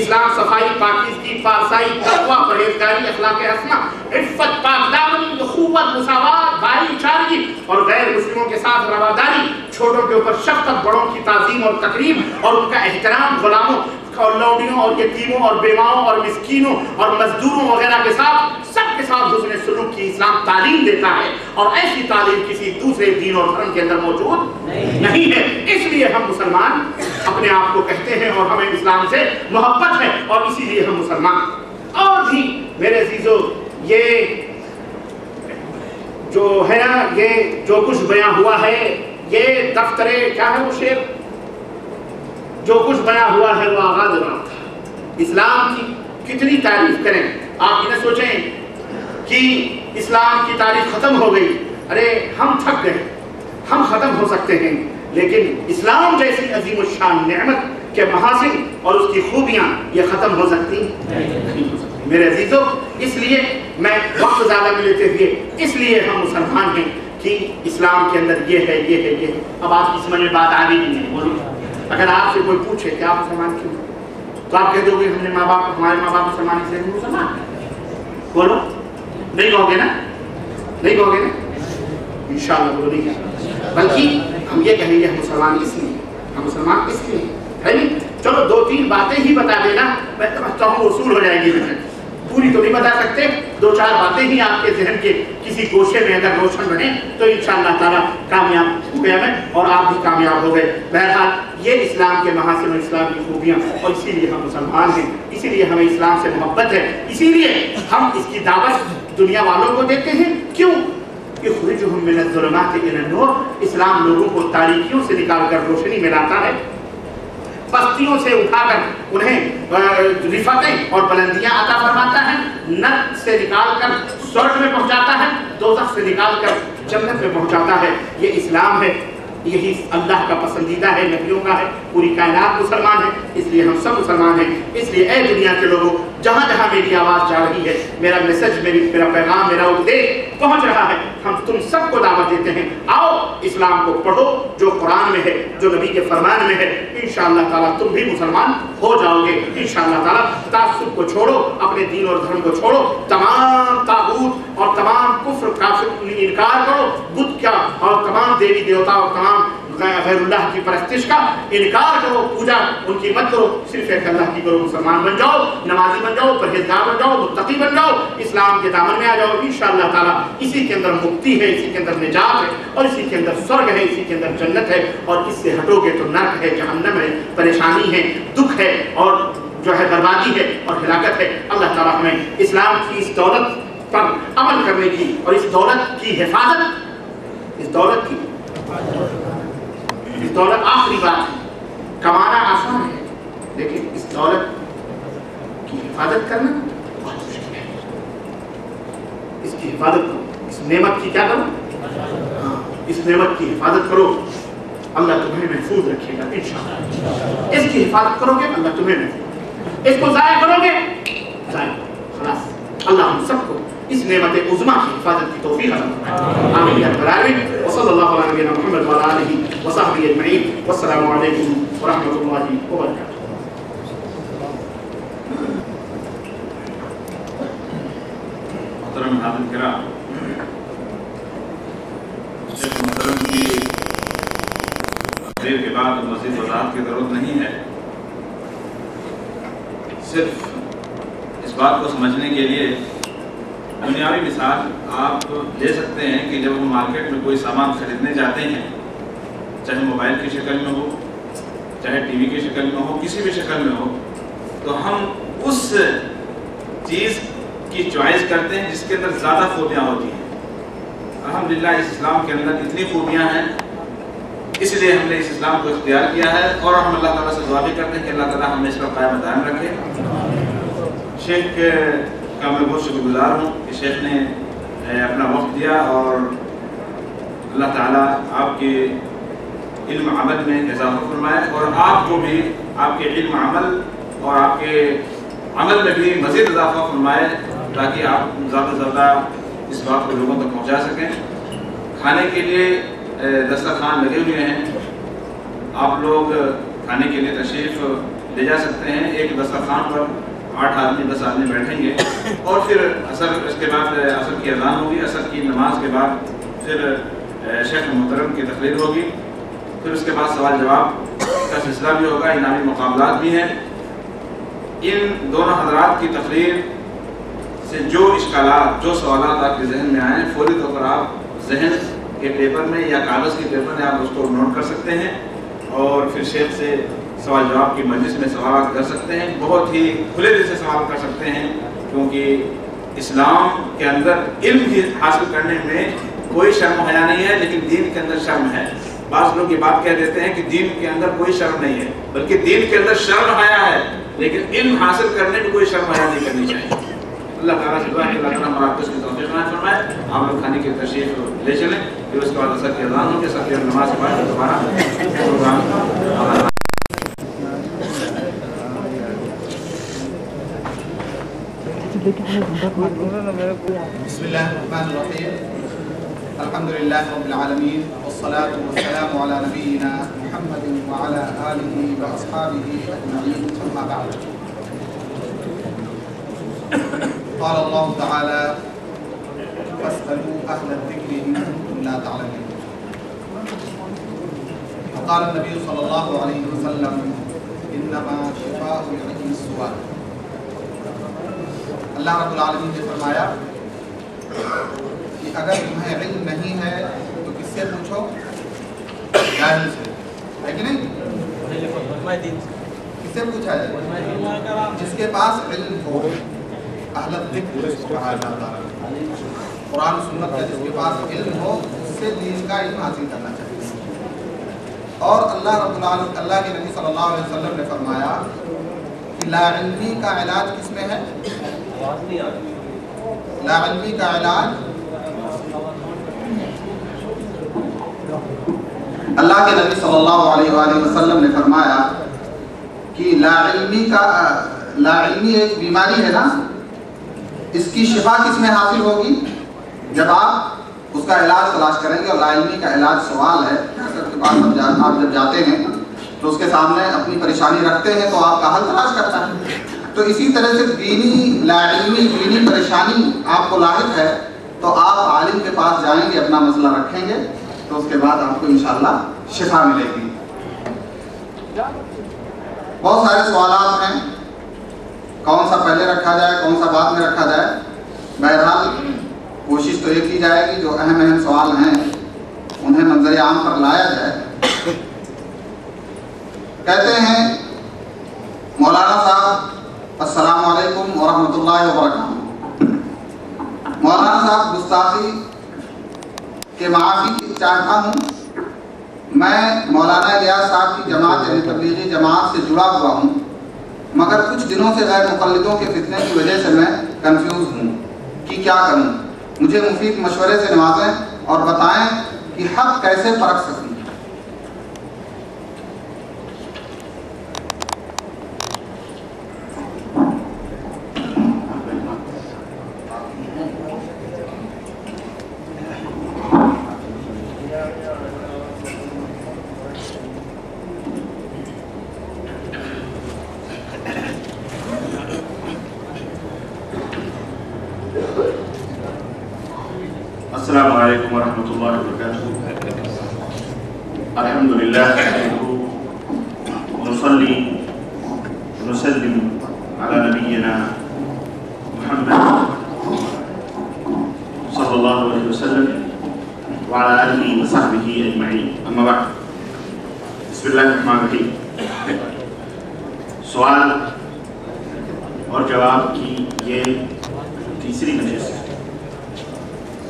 اسلام صفائی، پاکیزگی، پارسائی، تقویٰ، پرہیزگاری، اخلاق حسنہ، عفت، پاکدامنی، اخوت، مساوات، بھائی چارگی اور غیر مسلموں کے ساتھ رواداری، چھوٹوں کے اوپر شفقت، بڑوں کی تعظیم اور تکریم اور ان کا احترام، غلاموں اور لوڈیوں اور یتیموں اور بیواؤں اور مسکینوں اور مزدوروں وغیرہ کے ساتھ، سب کے ساتھ حسن سلوک کی اسلام تعلیم دیتا ہے، اور ایسی تعلیم کسی دوسرے دین اور دھرم کے اندر موجود نہیں ہے۔ اس لیے ہم مسلمان اپنے آپ کو کہتے ہیں اور ہمیں اسلام سے محبت ہے، اور اسی لیے ہم مسلمان۔ اور بھی میرے عزیزو، یہ جو ہے نا، یہ جو کچھ بیان ہوا ہے، یہ دفتر کیا ہے وہ شعر، جو کچھ بیان ہوا ہے وہ آغاز بات تھا۔ اسلام کی کتنی تعریف کریں، آپ یہ نہ سوچیں کہ اسلام کی تعریف ختم ہو گئی، ارے ہم تھک گئے، ہم ختم ہو سکتے ہیں، لیکن اسلام جیسی عظیم الشان نعمت کے محاسن اور اس کی خوبیاں یہ ختم ہو سکتی نہیں ہو سکتی میرے عزیزو۔ اس لیے میں وقت زیادہ میں لیتے ہوئے، اس لیے ہم مسلمان ہیں کہ اسلام کے اندر یہ ہے، یہ ہے، یہ ہے۔ اب آپ کی سمجھ میں بات آ رہی نہیں ہے، بولو۔ اگر آپ سے کوئی پوچھے کہ آپ مسلمان کیوں، تو آپ کہہ دو گے ہم نے ہمارے ماں باپ مسلمان اس لیے مسلمان ہیں۔ بولو، نہیں کہو گے نا، نہیں کہو گے نا، انشاءاللہ بولو نہیں کہا، بلکہ ہم یہ کہیں گے ہم مسلمان اس لیے، ہم مسلمان اس لیے ہے نہیں۔ چلو 2-3 باتیں ہی بتا دینا، میں سمجھتا ہوں اصول ہو جائے گی، پوری تو نہیں بتا سکتے، 2-4 باتیں ہی آپ کے ذہن کے کسی گوشے میں اگر روشن رہیں تو انشاءاللہ تعالیٰ کامیاب ہو گیا میں، اور آپ بھی کامیاب ہو گئے۔ بہرحال یہ اسلام کے محاسن اور اسلام کی خوبیاں، اور اسی لیے ہم مسلمان ہیں، اسی لیے ہمیں اسلام سے محبت ہے، اسی لیے ہم اس کی دعوت دنیا والوں کو دیتے ہیں۔ کیوں؟ یخرجہم من الظلمات الی النور، اسلام لوگوں کو تاریکیوں سے نکال کر روشنی میں لاتا ہے، پستیوں سے اٹھا کر انہیں رفعتیں اور بلندیاں عطا فرماتا ہے، نرک سے نکال کر سورگ میں پہنچاتا ہے، دوزخ سے نکال کر جنت میں پہنچاتا ہے۔ یہ اسلام ہے، یہی اللہ کا پسندیدہ ہے، نبیوں کا ہے، پوری کائنات مسلمان ہے، اس لیے ہم سب مسلمان ہیں۔ اس لیے اے دنیا کے لوگوں، جہاں جہاں میری آواز جا رہی ہے، میرا میسج، میرا پیغام، میرا اپدیش پہنچ رہا ہے، ہم تم سب کو دعوت دیتے ہیں، آؤ اسلام کو پڑھو، جو قرآن میں ہے، جو نبی کے فرمان میں ہے، انشاءاللہ تعالیٰ تم بھی مسلمان ہو جاؤ گے انشاءاللہ تعالیٰ۔ تعصب کو چھوڑو، اپنے دین اور دھرم کو چھوڑو، تمام طاغوت اور تمام کفر کافر انکار کرو، بت کا اور تمام دیوی دیوتا اور تمام غیر اللہ کی پرستش کا انکار کرو، پوجا ان کی مت کرو، صرف ایک اللہ کی کرو، مسلمان بن جاؤ، نمازی بن جاؤ، پرہیزگار بن جاؤ، متقی بن جاؤ، اسلام کے دامن میں آ جاؤ انشاءاللہ تعالیٰ۔ اسی کے اندر مکتی ہے، اسی کے اندر نجات ہے، اور اسی کے اندر سورگ ہے، اسی کے اندر جنت ہے، اور اس سے ہٹو گے تو نرک ہے، جہنم ہے، پریشانی ہے، دکھ ہے، اور جو ہے بربادی ہے اور ہلاکت ہے۔ اللہ تعالیٰ ہمیں اسلام کی اس دولت پر عمل کرنے کی اور اس دولت کی حفاظت، اس دولت کی اس دولت آخری بات ہے، کمانا آسان ہے لیکن اس دولت کی حفاظت کرنا بہت مشکل ہے۔ اس کی حفاظت کرو، اس نعمت کی کیا کرو، اس نعمت کی حفاظت کرو، اللہ تمہیں محفوظ رکھے گا انشاءاللہ۔ اس کی حفاظت کرو گے اللہ تمہیں محفوظ، اس کو ضائع کرو گے ضائع، خلاص۔ اللہ ہم سب کو اس نعمت عظمیٰ کی حفاظت کی توفیق عطا فرمائے، آمین یا رب العالمین۔ وصلی اللہ علی نبینا محمد وعلی آلہ وصحبہ اجمعین، والسلام علیکم ورحمۃ اللہ وبرکاتہ۔ محترم حاضرین کرام، شیخ محترم کی دیر کے بعد مزید وضاحت کی ضرورت نہیں ہے، صرف اس بات کو سمجھنے کے لیے بنیادی مثال آپ لے سکتے ہیں کہ جب ہم مارکیٹ میں کوئی سامان خریدنے جاتے ہیں، چاہے موبائل کی شکل میں ہو، چاہے ٹی وی کی شکل میں ہو، کسی بھی شکل میں ہو، تو ہم اس چیز کی چوائس کرتے ہیں جس کے اندر زیادہ خوبیاں ہوتی ہیں۔ الحمدللہ اس اسلام کے اندر اتنی خوبیاں ہیں، اس لیے ہم نے اس اسلام کو اختیار کیا ہے، اور ہم اللہ تعالیٰ سے دعا بھی کرتے ہیں کہ اللہ تعالیٰ ہمیں اس پر قائم دائم رکھے۔ شیخ کا میں بہت شکر گزار ہوں کہ شیخ نے اپنا وقت دیا، اور اللہ تعالیٰ آپ کے علم عمل میں اضافہ فرمائے، اور آپ کو بھی آپ کے علم عمل اور آپ کے عمل میں بھی مزید اضافہ فرمائے، تاکہ آپ زیادہ سے زیادہ اس بات کو لوگوں تک پہنچا سکیں۔ کھانے کے لیے دسترخوان لگے ہوئے ہیں، آپ لوگ کھانے کے لیے تشریف لے جا سکتے ہیں۔ ایک دسترخوان پر 8 آدمی 10 آدمی بیٹھیں گے، اور پھر اس کے بعد عصر کی اذان ہوگی، عصر کی نماز کے بعد پھر شیخ محترم کی تقریر ہوگی، پھر اس کے بعد سوال جواب کا سلسلہ بھی ہوگا، انعامی مقابلات بھی ہیں۔ ان دونوں حضرات کی تقریر سے جو اشکالات، جو سوالات آپ کے ذہن میں آئیں، فوری طور پر آپ ذہن کے پیپر میں یا کاغذ کے پیپر میں آپ اس کو نوٹ کر سکتے ہیں، اور پھر شیخ سے سوال جواب کی مجلس میں سوالات کر سکتے ہیں۔ بہت ہی کھلے دل سے سوال کر سکتے ہیں، کیونکہ اسلام کے اندر علم ہی حاصل کرنے میں کوئی شرم و حیا نہیں ہے، لیکن دین کے اندر شرم ہے۔ بعض لوگ یہ بات کہہ دیتے ہیں کہ دین کے اندر کوئی شرم نہیں ہے، بلکہ دین کے اندر شرم و حیا ہے، لیکن علم حاصل کرنے میں کوئی شرم و حیا نہیں کرنی چاہیے۔ اللہ تعالیٰ سے دعا ہے کہ اللہ تعالیٰ ہمارا اس کی توفیق عنایت فرمائے۔ آپ لوگ کھانے کی تشریف لے چلیں، پھر اس کے بعد عصر کی اذان ہوگی، عصر کی نماز کے بعد دوبارہ پروگرام۔ بسم اللہ الرحمن الرحیم، الحمدللہ رب العالمین، والصلاة والسلام علی نبینا محمد وعلی آلہ واصحابہ اجمعین، اما بعد۔ قال اللہ تعالی فاسألوا اہل الذکر ان کنتم لا تعلمون، وقال النبی صلی اللہ علیہ وسلم انما شفاء العلم السؤال۔ اللہ رب العالمین نے فرمایا کہ اگر تمہیں علم نہیں ہے تو کس سے پوچھو؟ جاہل سے، ہے کہ نہیں؟ کس سے پوچھا جائے؟ جس کے پاس علم ہو، اہل الذکر اس کو کہا جاتا ہے۔ قرآن و سنت کا جس کے پاس علم ہو، اس سے دین کا علم حاصل کرنا چاہیے۔ اور اللہ رب العالمین، اللہ کے نبی صلی اللہ علیہ وسلم نے فرمایا کہ لا علمی کا علاج کس میں ہے؟ لا علمی کا علاج، اللہ کے نبی صلی اللہ علیہ وآلہ وسلم نے فرمایا کہ لا علمی ایک بیماری ہے نا، اس کی شفا کس میں حاصل ہوگی؟ جب آپ اس کا علاج تلاش کریں گے۔ اور لا علمی کا علاج سوال ہے، ڈاکٹر کے پاس آپ جب جاتے ہیں تو اس کے سامنے اپنی پریشانی رکھتے ہیں تو آپ کا حل تلاش کرتا ہے۔ تو اسی طرح سے لا علمی دینی پریشانی آپ کو لاحق ہے تو آپ عالم کے پاس جائیں گے، اپنا مسئلہ رکھیں گے، تو اس کے بعد آپ کو انشاءاللہ شفا ملے گی۔ بہت سارے سوالات ہیں، کون سا پہلے رکھا جائے، کون سا بعد میں رکھا جائے۔ بہرحال کوشش تو یہ کی جائے گی جو اہم سوال ہیں انہیں منظر عام پر لایا جائے۔ کہتے ہیں مولانا صاحب السلام علیکم ورحمۃ اللہ وبرکاتہ۔ مولانا صاحب، گستاخی کے معافی چاہتا ہوں۔ میں مولانا الیاس صاحب کی جماعت یعنی تبلیغی جماعت سے جڑا ہوا ہوں، مگر کچھ دنوں سے غیر مقلدوں کے فتنے کی وجہ سے میں کنفیوز ہوں کہ کیا کروں۔ مجھے مفید مشورے سے نوازیں اور بتائیں کہ حق کیسے پرکھ سکوں۔ السلام علیکم ورحمۃ اللہ وبرکاتہ۔ الحمدللہ نصلی ونسلم علی نبینا محمد صلی اللہ علیہ وسلم وعلی آلہ وصحبہ اجمعین، اما بعد۔ بسم اللہ الرحمن الرحیم۔ سوال اور جواب کی یہ تیسری مجلس ہے۔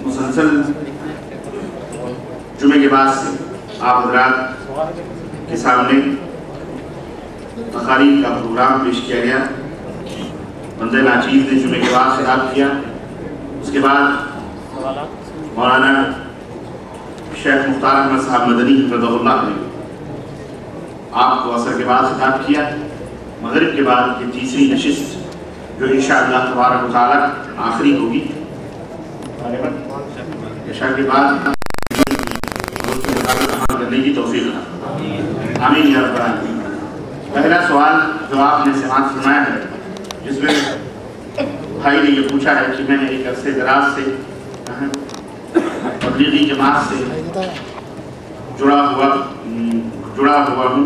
مسلسل جمعے کے بعد سے آپ حضرات کے سامنے تقاریر کا پروگرام پیش کیا گیا. بندہ ناچیز نے جمعے کے بعد خطاب کیا. اس کے بعد مولانا شیخ مختار احمد صاحب مدنی حفظہ اللہ نے آپ کو عصر کے بعد خطاب کیا. مغرب کے بعد یہ تیسری نشست جو انشاءاللہ تبارک و تعالیٰ آخری ہوگی. عشاء کے بعد کرنے کی توفیق عطا. آمین یا رب العالمین. پہلا سوال جو آپ نے سماعت فرمایا ہے جس میں بھائی نے یہ پوچھا ہے کہ میں ایک عرصے دراز سے تبلیغی جماعت سے جڑا ہوا ہوں،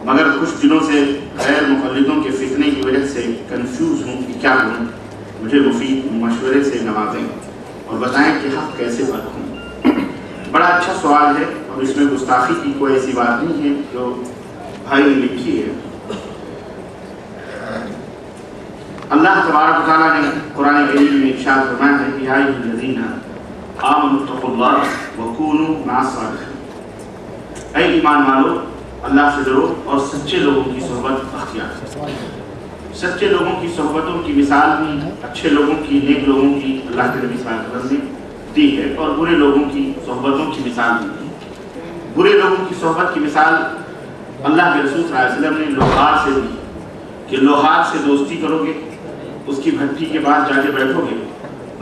مگر کچھ دنوں سے غیر مقلدوں کے فتنے کی وجہ سے کنفیوز ہوں کہ کیا کروں. مجھے مفید مشورے سے نوازیں اور بتائیں کہ حق کیسے پرکھوں. بڑا اچھا سوال ہے اور اس میں گستاخی کی کوئی ایسی بات نہیں ہے جو بھائی نے لکھی ہے. اللہ تبارک و تعالیٰ نے قرآن کریم میں ارشاد فرمایا ہے کہ یا ایھا الذین آمنوا اتقوا اللہ وکونوا مع الصادقین. اے ایمان والو اللہ سے ڈرو اور سچے لوگوں کی صحبت اختیار کرو. سچے لوگوں کی صحبتوں کی مثال بھی اچھے لوگوں کی، نیک لوگوں کی اللہ کے نبی صلی اللہ علیہ وسلم نے دی ہے، اور برے لوگوں کی صحبتوں کی مثال بھی دی. برے لوگوں کی صحبت کی مثال اللہ کے رسول صلی اللہ علیہ وسلم نے لوہار سے دی کہ لوہار سے دوستی کرو گے، اس کی بھٹی کے پاس جا کے بیٹھو گے،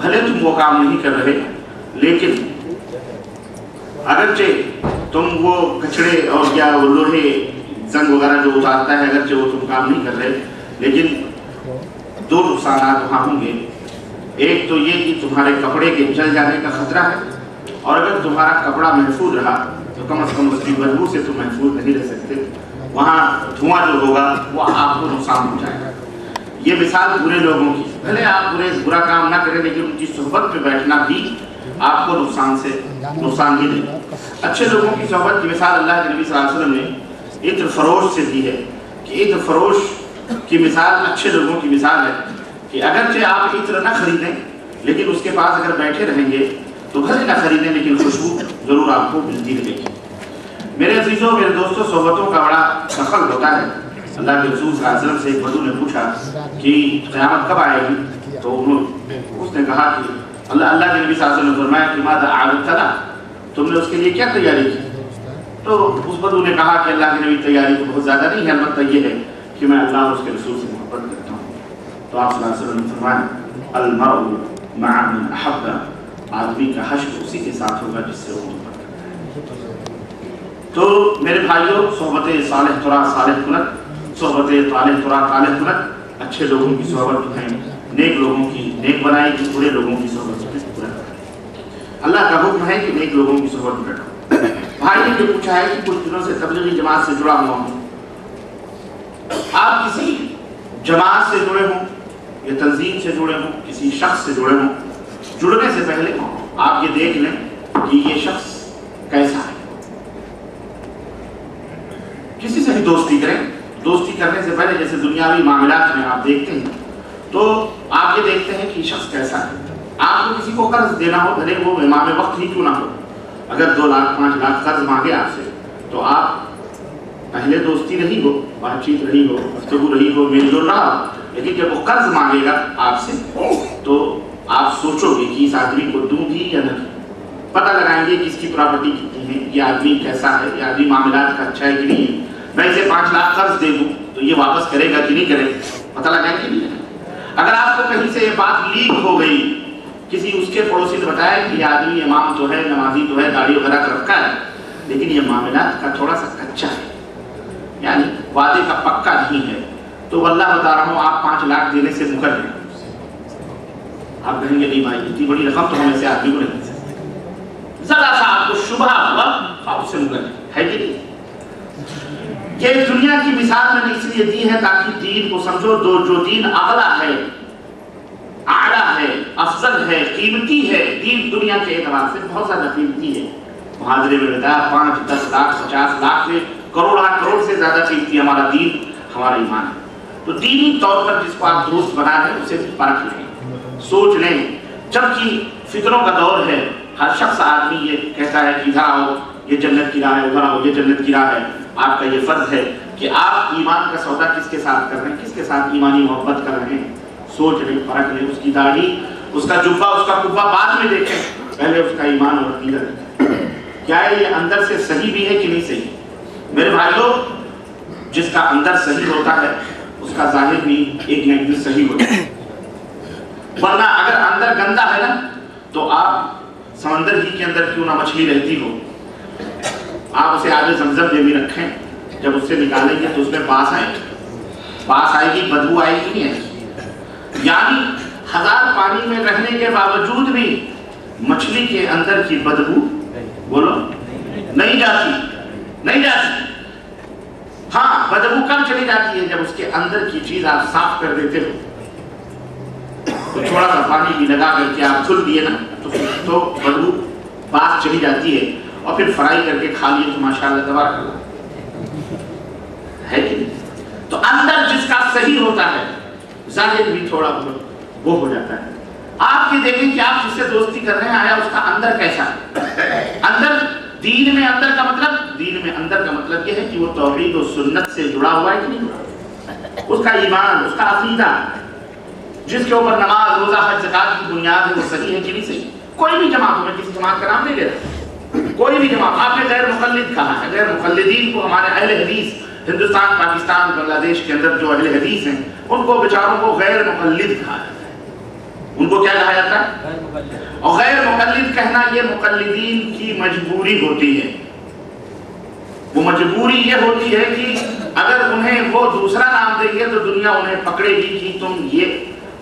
بھلے تم وہ کام نہیں کر رہے لیکن اگرچہ تم وہ کچڑے اور یا وہ لوہے زنگ وغیرہ جو اتارتا ہے اگرچہ وہ تم کام نہیں کر رہے لیکن دو نقصانات وہاں ہوں گے. ایک تو یہ کہ تمہارے کپڑے کے جل جانے کا خطرہ ہے، اور اگر تمہارا کپڑا محفوظ رہا تو کم از کم اس کی بدبو سے تم محفوظ نہیں رہ سکتے. وہاں دھواں جو ہوگا وہ آپ کو نقصان پہنچائے گا. یہ مثال برے لوگوں کی، بھلے آپ برا کام نہ کریں لیکن ان کی صحبت پہ بیٹھنا بھی آپ کو نقصان ہی دے. اچھے لوگوں کی صحبت کی مثال اللہ کے نبی صلی اللہ علیہ وسلم نے عطر فروش سے دی ہے کہ عطر فروش کی مثال اچھے لوگوں کی مثال ہے کہ اگرچہ آپ عطر نہ خریدیں لیکن اس کے پاس اگر بیٹھے رہیں گے تو بھلے نہ خریدیں لیکن خوشبو ضرور آپ کو ملتی رہے گی. میرے عزیزوں، میرے دوستوں، صحبتوں کا بڑا دخل ہوتا ہے. اللہ کے رسول صلی اللہ علیہ وسلم سے ایک بدو نے پوچھا کہ قیامت کب آئے گی، تو اس نے کہا کہ اللہ کے نبی صلی اللہ علیہ وسلم نے فرمایا کہ ماذا اعددت لہ، تم نے اس کے لیے کیا تیاری کی؟ تو اس بدو نے کہا کہ اللہ کے نبی تیاری تو بہت زیادہ نہیں ہے، البتہ یہ ہے کہ میں اللہ اور اس کے رسول سے محبت کرتا ہوں. تو آپ صلی اللہ علیہ وسلم نے فرمایا المرء مع من احب، آدمی کا حشر اسی کے ساتھ ہوگا جس سے وہ محبت کرتا ہے. تو میرے بھائیوں، صحبت صالح ترا صالح کنت، صحبت طالح ترا طالح کنت. اچھے لوگوں کی صحبت جو ہے نیک لوگوں کی نیک بنائے گی، برے لوگوں کی صحبت جو ہے برا بنائے گی. اللہ کا حکم ہے کہ نیک لوگوں کی صحبت میں بیٹھو. بھائی نے جو پوچھا ہے کہ کچھ دنوں سے تبلیغی جماعت سے جڑا ہوا ہوں. آپ کسی جماعت سے جڑے ہوں یا تنظیم سے جڑے ہوں، کسی شخص سے جڑے ہوں، جڑنے سے پہلے آپ یہ دیکھ لیں کہ یہ شخص کیسا ہے. کسی سے بھی دوستی کریں. دوستی کرنے سے پہلے جیسے دنیاوی معاملات میں آپ دیکھتے ہیں تو آپ یہ دیکھتے ہیں کہ یہ شخص کیسا ہے. آپ کو کسی کو قرض دینا ہو، بھلے وہ امام وقت ہی کیوں نہ ہو، اگر 2 لاکھ 5 لاکھ قرض مانگے آپ سے تو آپ پہلے دوستی رہی ہو، بات چیت رہی ہو، گفتگو رہی ہو، میل جول رہا ہو، لیکن جب وہ قرض مانگے گا آپ سے تو آپ سوچو گے کہ اس آدمی کو دوں بھی یا نہیں. پتہ لگائیں گے کہ اس کی پراپرٹی کتنی ہے، یہ آدمی کیسا ہے، یہ آدمی معاملات کا اچھا ہے کہ نہیں ہے. میں اسے 5 لاکھ قرض دے دوں تو یہ واپس کرے گا کہ نہیں کرے گا، پتہ لگائیں گے نہیں. اگر آپ کو کہیں سے یہ بات لیک ہو گئی، کسی اس کے پڑوسی نے بتایا کہ یہ آدمی امام تو ہے، نمازی تو ہے، داڑھی وغیرہ کر رکھا ہے لیکن یہ معاملات کا تھوڑا سا کچا ہے، یعنی وعدے کا پکا نہیں ہے، تو اللہ بتا رہا ہوں آپ 5 لاکھ دینے سے مکر جائیں. آپ کہیں گے نہیں بھائی اتنی بڑی رقم تو ہم ایسے آدمی کو نہیں دے سکتے. ذرا سا آپ کو شبہ ہوا آپ اس سے مکر جائیں، ہے کہ نہیں. یہ دنیا کی مثال میں نے اس لیے دی ہے تاکہ دین کو سمجھو. جو دین اعلیٰ ہے، اعلیٰ ہے، افضل ہے، قیمتی ہے، دین دنیا کے اعتبار سے بہت زیادہ قیمتی ہے. محاضرے میں بتایا 5 10 لاکھ 50 لاکھ سے کروڑ سے زیادہ قیمتی ہمارا دین، ہمارا ایمان ہے. تو دینی طور پر جس کو آپ دوست بنا رہے ہیں اسے پرکھ لیں، سوچ لیں. جبکہ فتنوں کا دور ہے، ہر شخص آدمی یہ کہتا ہے کہ ادھر آؤ یہ جنت کی راہ ہے، ادھر آؤ یہ جنت کی راہ ہے. آپ کا یہ فرض ہے کہ آپ ایمان کا سودا کس کے ساتھ کر رہے ہیں، کس کے ساتھ ایمانی محبت کر رہے ہیں. سوچ لیں، پرکھ لیں. اس کی داڑھی، اس کا جبہ، اس کا قبہ بعد میں دیکھیں، پہلے اس کا ایمان اور عقیدہ دیکھیں. کیا یہ اندر سے صحیح بھی ہے کہ نہیں صحیح؟ میرے بھائیوں، جس کا اندر صحیح ہوتا ہے اس کا ظاہر بھی ایک نہ ایک دن صحیح ہوتا ہے. ورنہ اگر اندر گندا ہے نا تو آپ سمندر ہی کے اندر کیوں نہ مچھلی رہتی ہو، آپ اسے آگے زمزم میں بھی رکھیں، جب اس سے نکالیں گے تو اس میں باس آئے گی، باس آئے گی، بدبو آئے گی نہیں ہے. یعنی 1000 پانی میں رہنے کے باوجود بھی مچھلی کے اندر کی بدبو بولو نہیں جاتی. ہاں، بدبو کب چلی جاتی ہے؟ جب اس کے اندر کی چیز آپ صاف کر دیتے ہو. تو تھوڑا سا پانی بھی لگا کر کے آپ دھل دیے نا تو بدبو باس چلی جاتی ہے، اور پھر فرائی کر کے کھا لیے تو ماشاءاللہ تبارک اللہ ہے کہ نہیں. تو اندر جس کا صحیح ہوتا ہے ظاہر بھی تھوڑا بہت وہ ہو جاتا ہے. آپ یہ دیکھیں کہ آپ جس سے دوستی کر رہے ہیں آیا اس کا اندر کیسا ہے. اندر دین میں اندر کا مطلب یہ ہے کہ وہ توحید و سنت سے جڑا ہوا ہے کہ نہیں جڑا. اس کا ایمان، اس کا عقیدہ، جس کے اوپر نماز، روزہ، حج، زکات کی بنیاد ہے، وہ صحیح ہے کہ نہیں صحیح. کوئی بھی جماعت ہو، میں کسی جماعت کا نام نہیں لے رہا، کوئی بھی جماعت. آپ نے غیر مقلد کہا ہے. غیر مقلدین کو ہمارے اہل حدیث ہندوستان، پاکستان، بنگلہ دیش کے اندر جو اہل حدیث ہیں ان کو بیچاروں کو غیر مقلد کہا جاتا ہے. ان کو کیا کہا جاتا ہے؟ اور غیر مقلد کہنا یہ مقلدین کی مجبوری ہوتی ہے. وہ مجبوری یہ ہوتی ہے کہ اگر انہیں وہ دوسرا نام دیں گے تو دنیا انہیں پکڑے گی کہ تم یہ،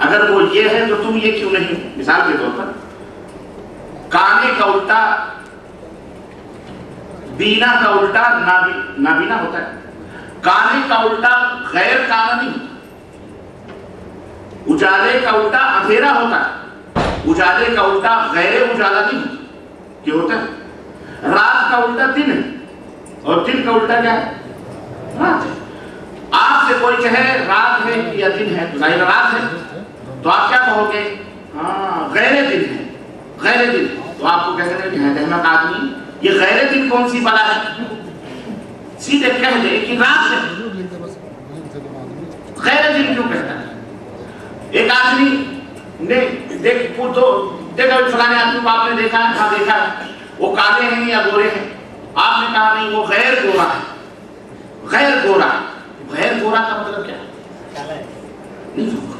اگر وہ یہ ہے تو تم یہ کیوں نہیں. مثال کے طور پر کانے کا الٹا بینا کا الٹا نابینا ہوتا ہے. کانے کا الٹا غیر کانا نہیں، اجالے کا الٹا اندھیرا ہوتا ہے. اجالے کا الٹا غیر اجالا نہیں کیا ہوتا ہے. رات کا الٹا دن ہے، اور دن کا الٹا کیا ہے؟ رات ہے. آپ سے کوئی کہے رات ہے یا دن ہے تو ظاہر رات ہے، تو آپ کیا کہو گے؟ ہاں غیر دن ہے، غیر دن. تو آپ کو کہتے ہیں کہ احمد آدمی یہ غیر دن کون سی بلا ہے؟ سیدھے کہہ دے کہ رات ہے. غیر دن کیوں کہتا ہے؟ ایک آدمی نے دیکھا فلانے آدمی کو آپ نے دیکھا ہے؟ ہاں دیکھا ہے. وہ کالے ہیں یا گورے ہیں؟ آپ نے کہا نہیں وہ غیر گورا ہے. غیر گورا. غیر گورا کا مطلب کیا ہے؟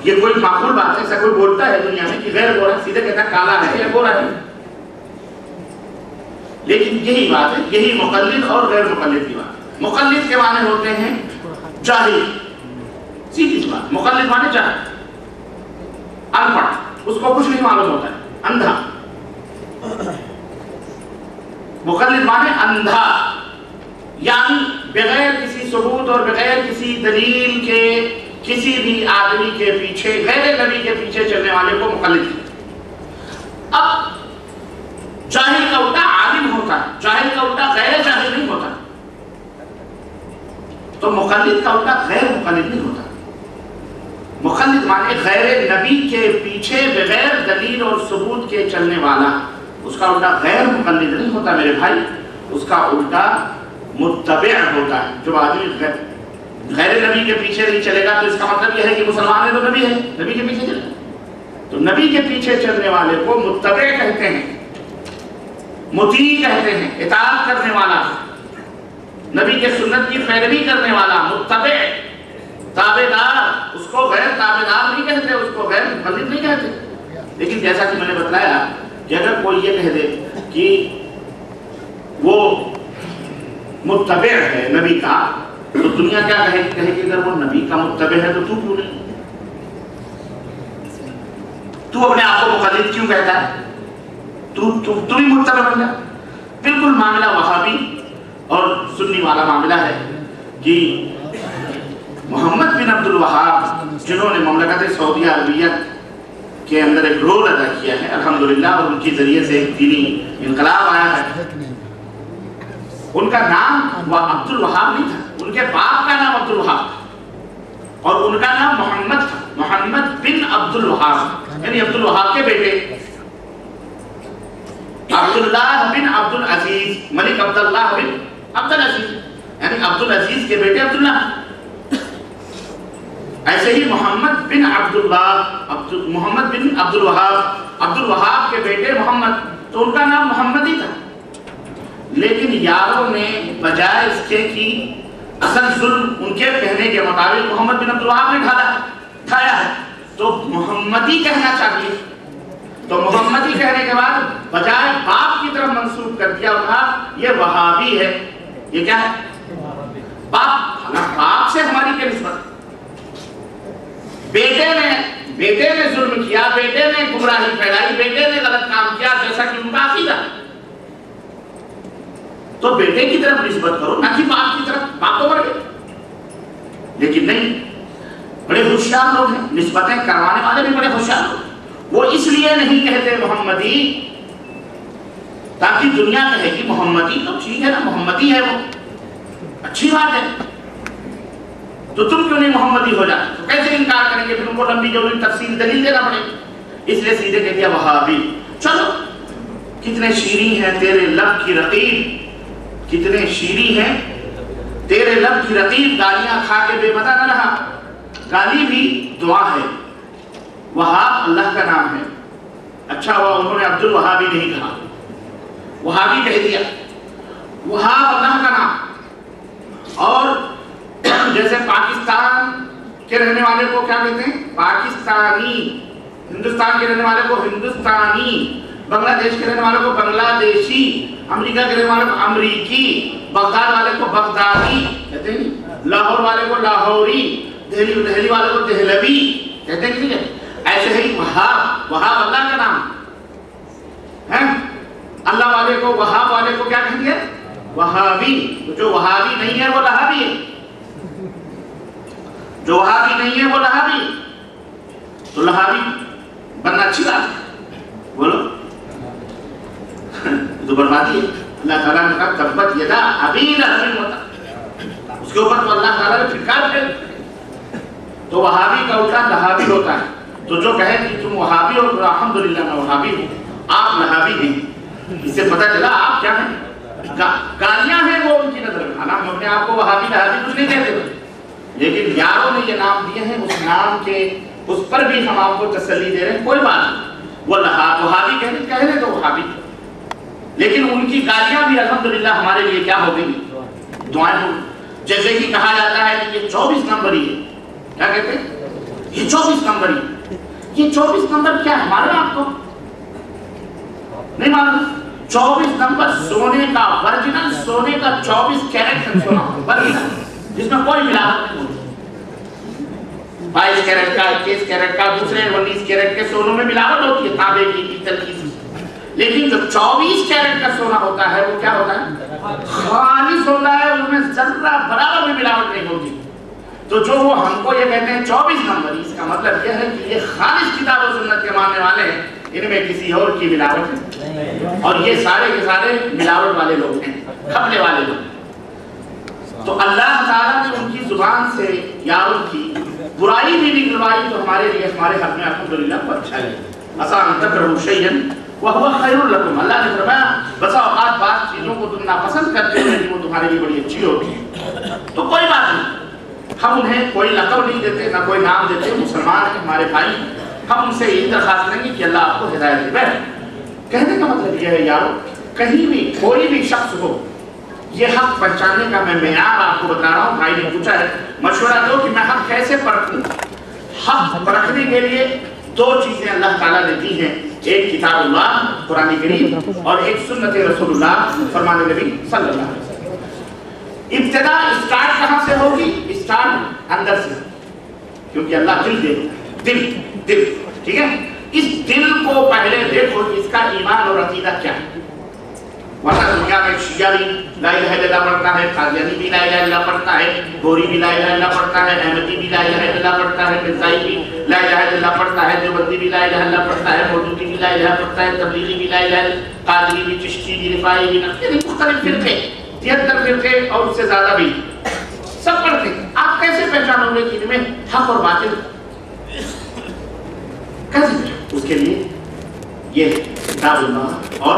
یہ کوئی معقول بات ہے؟ ایسا کوئی بولتا ہے دنیا میں کہ غیر گورا؟ سیدھے کہتا ہے کالا ہے یا گورا ہے. لیکن یہی بات ہے، یہی مقلد اور غیر مقلد کی بات. مقلد کے معنی ہوتے ہیں جاہل، سیدھی سی بات. مقلد معنی جاہل، ان پڑھ، اس کو کچھ نہیں معلوم ہوتا ہے، اندھا. مقلد معنی اندھا، یعنی بغیر کسی ثبوت اور بغیر کسی دلیل کے کسی بھی آدمی کے پیچھے، غیر نبی کے پیچھے چلنے والے کو مقلد ہے. اب جاہل کا الٹا عالم ہوتا ہے، جاہل کا الٹا غیر جاہل نہیں ہوتا. تو مقلد کا الٹا غیر مقلد نہیں ہوتا. مقلد معنی غیر نبی کے پیچھے بغیر دلیل اور ثبوت کے چلنے والا. اس کا الٹا غیر مقلد نہیں ہوتا میرے بھائی، اس کا الٹا متبع ہوتا ہے. جو آدمی غیر نبی کے پیچھے نہیں چلے گا تو اس کا مطلب یہ ہے کہ مسلمان ہے تو نبی ہے، نبی کے پیچھے چلے. تو نبی کے پیچھے چلنے والے کو متبع کہتے ہیں، مطیع کہتے ہیں، اطاعت کرنے والا، نبی کے سنت کی پیروی کرنے والا. متبع تابعدار، اس کو غیر تابعدار نہیں کہتے، اس کو غیر مقلد نہیں کہتے. لیکن جیسا کہ میں نے بتلایا کہ اگر کوئی یہ کہہ دے کہ وہ متبع ہے نبی کا تو دنیا کیا کہے کہ اگر وہ نبی کا متبع ہے تو تو کیوں نہیں؟ تو اپنے آپ کو مقلد کیوں کہتا ہے؟ تو ہی متبع بن جا. بالکل معاملہ وہابی اور سنی والا معاملہ ہے کہ محمد بن عبد الوہاب جنہوں نے مملکت سعودیہ عربیہ کے اندر ایک رول ادا کیا ہے الحمدللہ، اور ان کے ذریعے سے ایک دینی انقلاب آیا ہے. ان کا نام عبد الوہاب نہیں تھا، ان کے باپ کا نام عبد الوہاب تھا اور ان کا نام محمد تھا، محمد بن عبد الوہاب، یعنی عبد الوہاب کے بیٹے. عبداللہ بن عبد العزیز، ملک عبداللہ بن عبد العزیز، یعنی عبد العزیز کے بیٹے عبداللہ۔ ایسے ہی محمد بن عبداللہ، محمد بن عبد الوہاب، عبد الوہاب کے بیٹے محمد، تو ان کا نام محمد ہی تھا، لیکن یاروں نے بجائے اس کے کی اصل ظلم ان کے کہنے کے مطابق محمد بن عبد الوہاب نے ڈھایا ہے، تو محمدی کہنا چاہیے، تو محمدی کہنے کے بعد بجائے باپ کی طرف منسوب کر دیا اور کہا یہ وہابی ہے۔ یہ کیا ہے؟ باپ سے ہماری کیا نسبت؟ بیٹے نے ظلم کیا، بیٹے نے گمراہی پھیلائی، بیٹے نے غلط کام کیا جیسا کہ ان کا عقیدہ، تو بیٹے کی طرف نسبت کرو نہ کہ باپ کی طرف، باپ تو مر گئے۔ لیکن نہیں، بڑے ہوشیار لوگ ہیں، نسبتیں کروانے والے بھی بڑے ہوشیار لوگ ہیں۔ وہ اس لیے نہیں کہتے محمدی تاکہ دنیا کہے کہ محمدی تو ٹھیک ہے نا، محمدی ہے وہ اچھی بات ہے، تو تم کیوں نہیں محمدی ہو جاتے؟ تو کیسے انکار کریں گے؟ پھر ان کو لمبی جوڑی تفصیل دلیل دینا پڑے، اس لیے سیدھے کہہ دیا وہابی۔ چلو کتنے شیریں ہیں تیرے لب کی رقیب، کتنے شیریں ہیں تیرے لب کی رقیب، گالیاں کھا کے بے پتہ نہ رہا۔ گالی بھی دعا ہے، وہاب اللہ کا نام ہے، اچھا ہوا انہوں نے عبد الوہابی نہیں کہا، وہابی کہہ دیا، وہاب اللہ کا نام۔ اور جیسے پاکستان کے رہنے والے کو کیا کہتے ہیں؟ پاکستانی، ہندوستان کے رہنے والے کو ہندوستانی، بنگلہ دیش کے رہنے والے کو بنگلہ دیشی، امریکہ کے رہنے والے کو امریکی، بغداد والے کو بغدادی کہتے ہیں، لاہور والے کو لاہوری، دہلی والے کو دہلوی کہتے ہیں، ٹھیک ہے؟ ایسے ہی وہاب اللہ کا نام ہے، اللہ والے کو، وہاب والے کو کیا کہیں گے؟ وہابی۔ جو وہابی نہیں ہے وہ لہابی ہے، جو وہابی نہیں ہے وہ لہابی ہے، تو لہابی بننا اچھی بات ہے، بولو تو بربادی ہے۔ اللہ تعالیٰ نے کہا تبت یدا ابی لہب ہوتا، اس کے اوپر تو اللہ تعالیٰ نے پھٹکار پھیر، تو وہابی کا الٹا لہابی ہوتا ہے۔ تو جو کہے کہ تم وہابی ہو تو الحمدللہ میں وہابی ہوں، آپ لہابی ہیں، اس سے پتہ چلا آپ کیا ہیں، گالیاں ہیں وہ ان کی نظر میں، حالانکہ ہم اپنے آپ کو وہابی لہابی کچھ نہیں کہتے، لیکن یاروں نے یہ نام دیے ہیں، اس نام کے اس پر بھی ہم آپ کو تسلی دے رہے ہیں، کوئی بات نہیں، وہ وہابی کہنے تو وہابی، لیکن ان کی گالیاں بھی الحمدللہ ہمارے لیے کیا ہو گئی؟ دعائیں ہو گئی۔ جیسے کہ کہا جاتا ہے کہ یہ 24 نمبری ہے، کیا کہتے ہیں؟ یہ 24 نمبری ہے۔ یہ 24 نمبر کیا ہے؟ معلوم آپ کو؟ نہیں معلوم؟ 24 نمبر سونے کا، ورجنل سونے کا 24 کیرٹ کا سونا، ورجنل، جس میں کوئی ملاوٹ نہیں ہوتی۔ 22 کیرٹ کا، 21 کیرٹ کا، دوسرے 19 کیرٹ کے سونوں میں ملاوٹ ہوتی ہے، تانبے کی، پیتل کی، لیکن جو 24 کیرٹ کا سونا ہوتا ہے وہ کیا ہوتا ہے؟ خالص ہوتا ہے، اس میں ذرہ برابر میں ملاوٹ نہیں ہوتی۔ تو جو وہ ہم کو یہ کہتے ہیں 24 نمبر، اس کا مطلب یہ ہے کہ یہ خالص کتاب و سنت کے ماننے والے ہیں، ان میں کسی اور کی ملاوٹ ہے، اور یہ سارے کے سارے ملاوٹ والے لوگ ہیں، کھپنے والے لوگ۔ تو اللہ تعالیٰ نے ان کی زبان سے یاروں کی برائی بھی نکلوائی، تو ہمارے لیے ہمارے حق میں الحمدللہ کو اچھا ہے۔ عسیٰ ان تکرہوا شیئا وہو خیر لکم، اللہ نے فرمایا بسا اوقات بعض چیزوں کو تم ناپسند کرتے ہو لیکن وہ تمہارے لیے بڑی اچھی ہوتی ہے، تو کوئی بات نہیں، ہم انہیں کوئی لقب نہیں دیتے، نہ کوئی نام دیتے، مسلمان ہیں، ہمارے بھائی، ہم ان سے یہی درخواست کریں گے کہ اللہ آپ کو ہدایت دے۔ کہنے کا مطلب یہ ہے یارو، کہیں بھی کوئی بھی شخص ہو، یہ حق پہچاننے کا میں معیار آپ کو بتا رہا ہوں۔ بھائی نے پوچھا ہے مشورہ دو کہ میں حق کیسے پرکھوں۔ حق پرکھنے کے لیے دو چیزیں اللہ تعالیٰ نے دی ہیں، ایک کتاب اللہ قرآن کریم اور ایک سنت رسول اللہ فرمان نبی صلی اللہ علیہ وسلم۔ ابتدا اسٹارٹ کہاں سے ہوگی؟ اسٹارٹ اندر سے، کیونکہ اللہ دل دے، دل، ٹھیک ہے؟ اس دل کو پہلے دیکھو اس کا ایمان اور عقیدہ کیا ہے، ورنہ دنیا میں شیعہ بھی لا الہ الا اللہ پڑھتا ہے، قادیانی بھی لا الہ الا اللہ پڑھتا ہے، گوری بھی لا الہ الا اللہ پڑھتا ہے، احمدی بھی لا الہ الا اللہ پڑھتا ہے، مرزائی بھی لا الہ الا اللہ پڑھتا ہے، دیوبندی بھی لا الہ الا اللہ پڑھتا ہے، مودودی بھی لا الہ پڑھتا ہے، تبلیغی بھی لا الہ، قادری بھی، چشتی بھی، رفاعی بھی، یعنی مختلف فرقے، 73 فرقے اور اس سے زیادہ بھی سب پڑھتے ہیں۔ آپ کیسے پہچانو گے کہ ان میں حق اور باطل؟ کیسے؟ اس کے لیے یہ کتاب اللہ اور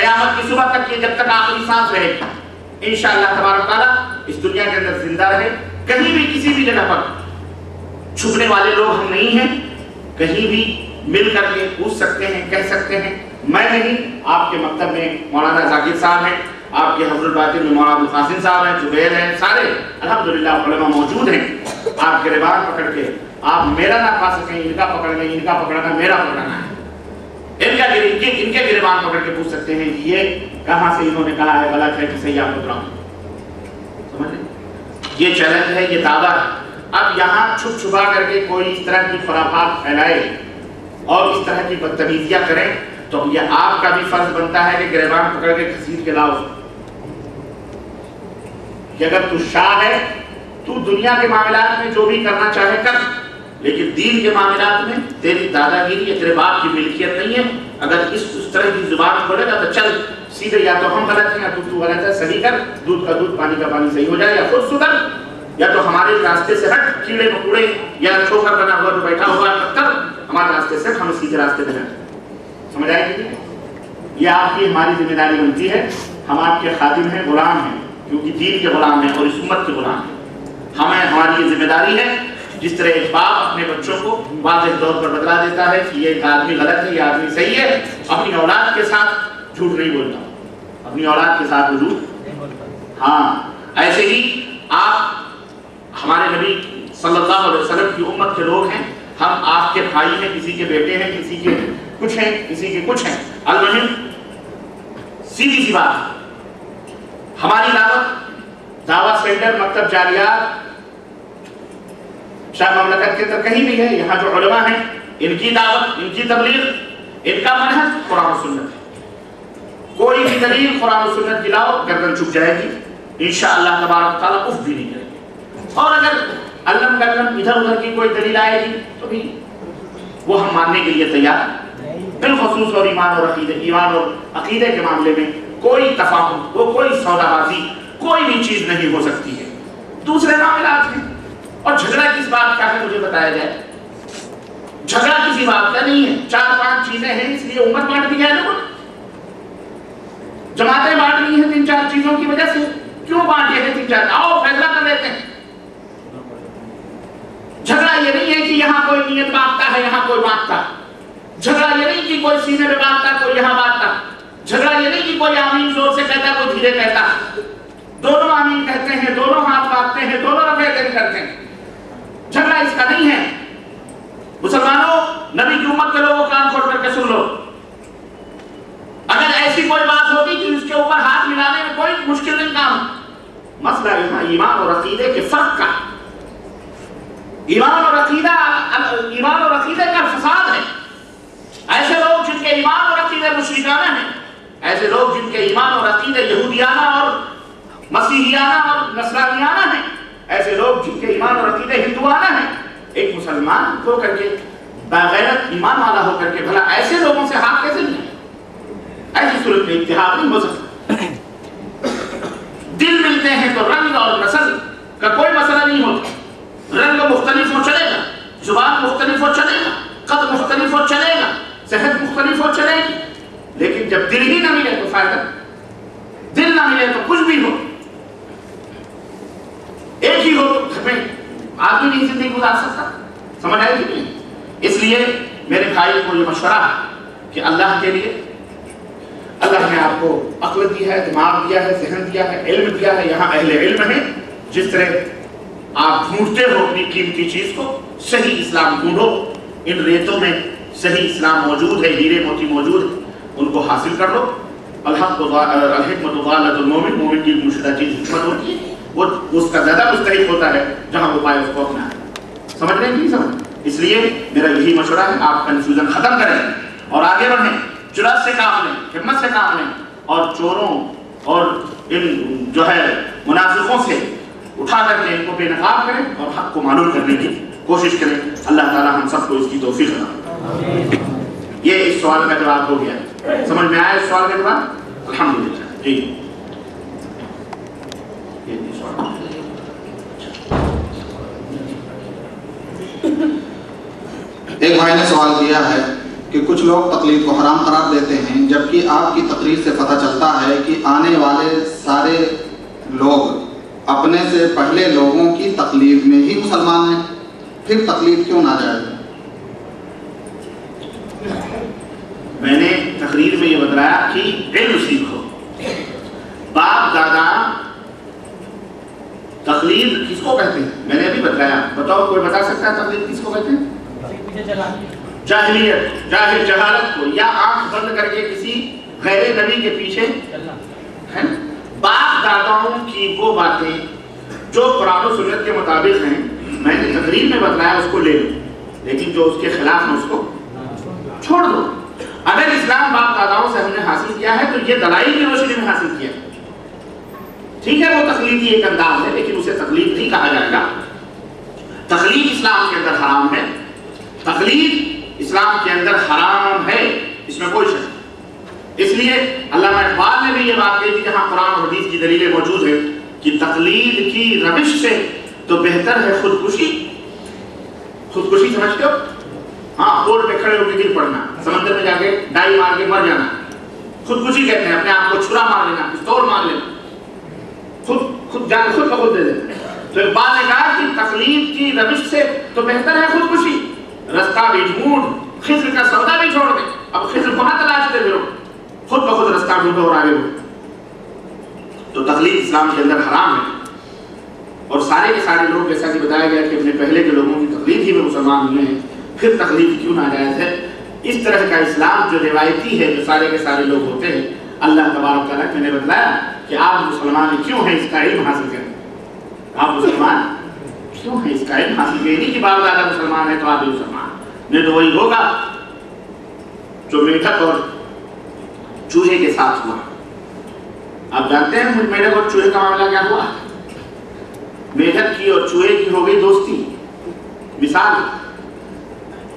قیامت کی صبح تک یہ جب تک آخری سانس رہے گی انشاءاللہ تبارک تعالیٰ اس دنیا کے اندر زندہ رہے. کہیں بھی کسی بھی جگہ پر چھپنے والے لوگ ہم نہیں ہیں. کہیں بھی مل کر کے پوچھ سکتے ہیں, کہہ سکتے ہیں. میں نہیں, آپ کے مکتب میں مولانا ذاکر صاحب ہیں, آپ کے حفظ الباطن میں مولانا القاسم صاحب ہیں, زبیر ہیں, سارے الحمدللہ علماء موجود ہیں. آپ گریبان پکڑ کے آپ میرا نہ پا سکیں, ان کا پکڑ لیں, ان کا پکڑنا میرا پکڑنا ہے. ان کے گریبان پکڑ کے پوچھ سکتے ہیں یہ کہاں سے انہوں نے کہا ہے غلط ہے کہ صحیح, آپ اتراؤں. سمجھ لیں, یہ چیلنج ہے, یہ دعویٰ ہے. اب یہاں چھپ چھپا کر کے کوئی اس طرح کی خرافات پھیلائے اور اس طرح کی بدتمیزیاں کریں تو یہ آپ کا بھی فرض بنتا ہے کہ گریبان پکڑ کے گھسیٹ کے لاؤ کہ اگر تو شاہ ہے تو دنیا کے معاملات میں جو بھی کرنا چاہے کر, لیکن دین کے معاملات میں تیری دادا گیری یا تیرے باپ کی ملکیت نہیں ہے. اگر اس طرح کی زبان کھولے گا تو چل سیدھے, یا تو ہم غلط ہیں یا تو غلط ہے, صحیح کر, دودھ کا دودھ پانی کا پانی صحیح ہو جائے, یا خود سدھر, یا تو ہمارے راستے سے ہٹ, کیڑے مکوڑے یا چھوکر بنا ہوا جو بیٹھا ہوا پتھر ہمارے راستے سے ہم سیدھے راستے پہ جائیں. سمجھ آئے گی؟ یہ آپ کی ہماری ذمہ داری بنتی ہے. ہم آپ کے خادم ہیں, غلام ہیں, کیونکہ دین کے غلام ہیں اور اس امت کے غلام ہیں. ہمیں ہماری یہ ذمہ داری ہے. جس طرح ایک باپ اپنے بچوں کو واضح طور پر بتلا دیتا ہے کہ یہ آدمی غلط ہے, یہ آدمی صحیح ہے, اپنی اولاد کے ساتھ جھوٹ نہیں بولتا, اپنی اولاد کے ساتھ جھوٹ. ہاں, ایسے ہی آپ ہمارے نبی صلی اللہ علیہ وسلم کی امت کے لوگ ہیں. ہم آپ کے بھائی ہیں, کسی کے بیٹے ہیں, کسی کے کچھ ہیں, کسی کے کچھ ہیں. المہم سیدھی سی بات, ہماری دعوت سینٹر مکتب جاریات شاہ مملکت کے اندر کہیں بھی ہے, یہاں جو علماء ہیں ان کی دعوت, ان کی تبلیغ, ان کا منہج قرآن و سنت ہے. کوئی بھی دلیل قرآن و سنت دلاؤ گردن چھپ جائے گی انشاءاللہ تبارک تعالیٰ, اف بھی نہیں کرے گی. اور اگر علم گلم ادھر ادھر کی کوئی دلیل آئے گی تو بھی وہ ہم ماننے کے لیے تیار ہیں. بالخصوص اور ایمان اور عقیدے کے معاملے میں کوئی تفاہم, کوئی سودا بازی, کوئی بھی چیز نہیں ہو سکتی ہے. دوسرے معاملات ہیں, اور جھگڑا کس بات کا ہے مجھے بتایا جائے. جھگڑا کسی بات کا نہیں ہے. 4-5 چیزیں ہیں اس لیے امت بانٹ دی ہے لوگوں نے, جماعتیں بانٹ لی ہیں 3-4 چیزوں کی وجہ سے. کیوں بانٹے ہیں 3-4؟ آؤ فیصلہ کر لیتے ہیں. جھگڑا یہ نہیں ہے کہ یہاں کوئی نیت بانٹتا ہے, یہاں کوئی بانٹتا. جھگڑا یہ نہیں کہ کوئی سینے پہ بانٹتا, کوئی یہاں بانٹتا. جھگڑا یہ نہیں کہ کوئی آمین زور سے کہتا, کوئی دھیرے کہتا. دونوں آمین کہتے ہیں, دونوں ہاتھ بانٹتے ہیں, دونوں رفع دین کرتے ہیں. جھگڑا اس کا نہیں ہے. مسلمانوں, نبی کی امت کے لوگوں کان کھول کر کے سن لو. اگر ایسی کوئی بات ہوتی کہ اس کے اوپر ہاتھ ملانے میں کوئی مشکل نہیں کام. مسئلہ یہاں ایمان اور عقیدے کے فرق کا, ایمان اور عقیدے کا فساد ہے. ایسے لوگ جن کے ایمان اور عقیدے مشرکانہ ہیں, ایسے لوگ جن کے ایمان اور عقیدے یہودیانہ اور مسیحیانہ اور نصرانیانہ ہیں, ایسے لوگ جن کے ایمان اور عقیدے ہندوانہ ہیں. ایک مسلمان ہو کر کے, باغیرت ایمان والا ہو کر کے بھلا ایسے لوگوں سے ہاتھ کیسے ملے؟ ایسی صورت میں اتحاد نہیں ہو سکتا. دل ملتے ہیں تو رنگ اور نسل کا کوئی مسئلہ نہیں ہوتا. رنگ مختلف ہو چلے گا, زبان مختلف ہو چلے گا, قد مختلف ہو چلے گا, صحت مختلف ہو چلے گی, لیکن جب دل ہی نہ ملے تو فائدہ, دل نہ ملے تو کچھ بھی ہو. ایک ہی ہو تو گھر میں آدمی نہیں زندگی گزار سکتا. سمجھ آئے گی نہیں؟ اس لیے میرے بھائی کو یہ مشورہ ہے کہ اللہ کے لیے, اللہ نے آپ کو عقل دیا ہے, دماغ دیا ہے, ذہن دیا ہے, علم دیا ہے. یہاں اہل علم ہیں. جس طرح آپ ڈھونڈتے ہو اپنی قیمتی چیز کو, صحیح اسلام ڈھونڈو. ان ریتوں میں صحیح اسلام موجود ہے, ہیرے موتی موجود ہے, ان کو حاصل کر لو. الحکمت ضالۃ المومن, مومن کی گمشدہ چیز حکمت ہوتی ہے. وہ اس کا زیادہ مستحق ہوتا ہے جہاں وہ پائے اس کو اپنا ہے. سمجھ رہے ہیں کہ نہیں سمجھ؟ اس لیے میرا یہی مشورہ ہے, آپ کنفیوژن ختم کریں اور آگے بڑھیں. جرأت سے کام لیں, ہمت سے کام لیں, اور چوروں اور ان جو ہے منافقوں سے اٹھا کر کے ان کو بے نقاب کریں اور حق کو معلوم کرنے کی کوشش کریں. اللہ تعالی ہم سب کو اس کی توفیق عطا. یہ اس سوال کا جواب ہو گیا. سمجھ میں آیا اس سوال کا جواب؟ الحمدللہ. جی ایک بھائی نے سوال کیا ہے کہ کچھ لوگ تقلید کو حرام قرار دیتے ہیں، جبکہ آپ کی تقریر سے پتہ چلتا ہے کہ آنے والے سارے لوگ اپنے سے پہلے لوگوں کی تقلید میں ہی مسلمان ہیں، پھر تقلید کیوں ناجائز ہے؟ میں نے تقریر میں یہ بتایا کہ علم سیکھو. باپ دادا تقلید کس کو کہتے ہیں؟ میں نے ابھی بتایا. بتاؤ کوئی بتا سکتا ہے تقلید کس کو کہتے ہیں؟ جاہلیت، جہالت کو، یا آنکھ بند کر کے کسی غیر نبی کے پیچھے ہے. باپ داداؤں کی وہ باتیں جو قرآن و سنت کے مطابق ہیں میں نے تقریر میں بتلایا اس کو لے لو، لیکن جو اس کے خلاف ہے اس کو چھوڑ دو. اگر اسلام باپ داداؤں سے ہم نے حاصل کیا ہے تو یہ دلائل کی روشنی میں حاصل کیا ہے. ٹھیک ہے وہ تقلید ایک انداز ہے لیکن اسے تقلید نہیں کہا جائے گا. تقلید اسلام کے اندر حرام ہے، تقلید اسلام کے اندر حرام ہے، اس میں کوئی شک. اس لیے علامہ اقبال نے بھی یہ بات کہی تھی جہاں قرآن اور حدیث کی دلیلیں موجود ہیں کہ تقلید کی روش سے تو بہتر ہے خودکشی. خودکشی سمجھتے ہو؟ ہاں، روڈ پہ کھڑے ہو کے گر پڑنا، سمندر میں جا کے ڈائی مار کے مر جانا، خودکشی کہتے ہیں. اپنے آپ کو چھرا مار لینا، پستول مار لینا، خود جان خود بخود دے دینا. تو اقبال نے کہا کہ تقلید کی روش سے تو بہتر ہے خودکشی. رستہ بھی ڈھونڈ، خضر کا سودا بھی چھوڑ دے. اب خضر کو نہ تلاش دے پھرو، خود بخود رستہ ڈھونڈو اور آگے بڑھو. تو تقلید اسلام کے اندر حرام ہے. اور سارے کے سارے لوگ جیسا کہ بتایا گیا کہ اپنے پہلے کے لوگوں کی تقلید ہی میں مسلمان ہوئے ہیں، پھر تقلید کیوں ناجائز ہے؟ اس طرح کا اسلام جو روایتی ہے جو سارے کے سارے لوگ ہوتے ہیں، اللہ تبارک تعالیٰ میں نے بتلایا کہ آپ مسلمان کیوں ہیں اس کا علم حاصل کریں. آپ مسلمان کیوں ہیں اس کا علم حاصل کریں. نہیں کہ باپ دادا مسلمان ہے تو آپ بھی مسلمان. نہیں تو وہی ہوگا جو میٹھک اور چوہے کے ساتھ ہوا. آپ جانتے ہیں میٹھک اور چوہے کا معاملہ کیا ہوا؟ میٹھک کی اور چوہے کی ہو گئی دوستی. مثال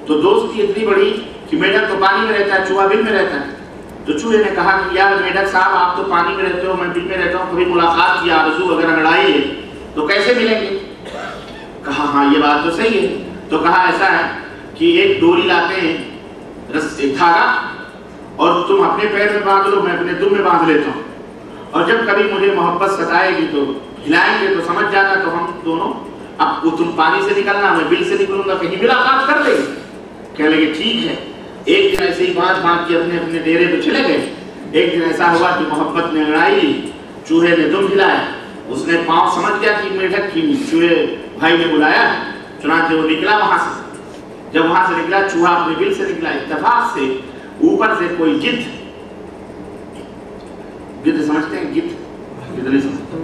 تو دوستی اتنی بڑی کہ میٹھک تو پانی میں رہتا ہے، چوہا بل میں رہتا ہے. تو چوہے نے کہا کہ یار میٹھک صاحب آپ تو پانی میں رہتے ہو، میں بل میں رہتا ہوں، کبھی ملاقات کی آرزو وغیرہ لڑائی ہے تو کیسے ملیں گے؟ کہا ہاں یہ بات تو صحیح ہے. تو کہا ایسا ہے کہ ایک ڈوری لاتے ہیں، ایک دھاگا، اور تم اپنے پیر میں باندھ لو، میں اپنے دم میں باندھ لیتا ہوں، اور جب کبھی مجھے محبت ستائے گی تو ہلائیں گے تو سمجھ جانا، تو ہم دونوں اب تم پانی سے نکلنا، میں بل سے نکلوں گا، کہیں ملاقات کر لیں گے. کہنے لگے ٹھیک ہے. ایک دن ایسے ہی باندھ کے اپنے اپنے ڈیرے پہ چلے گئے. ایک دن ایسا ہوا کہ محبت نے لڑائی لی، چوہے نے دم ہلایا، اس نے پاؤں سمجھ گیا کہ میٹھک کی، چوہے بھائی نے بلایا، چنانچہ وہ نکلا وہاں سے. جب وہاں سے نکلا چوہا اپنے بل سے نکلا. اتفاق سے اوپر سے کوئی گدھ سمجھتے ہیں؟ گدھ نہیں سمجھتے.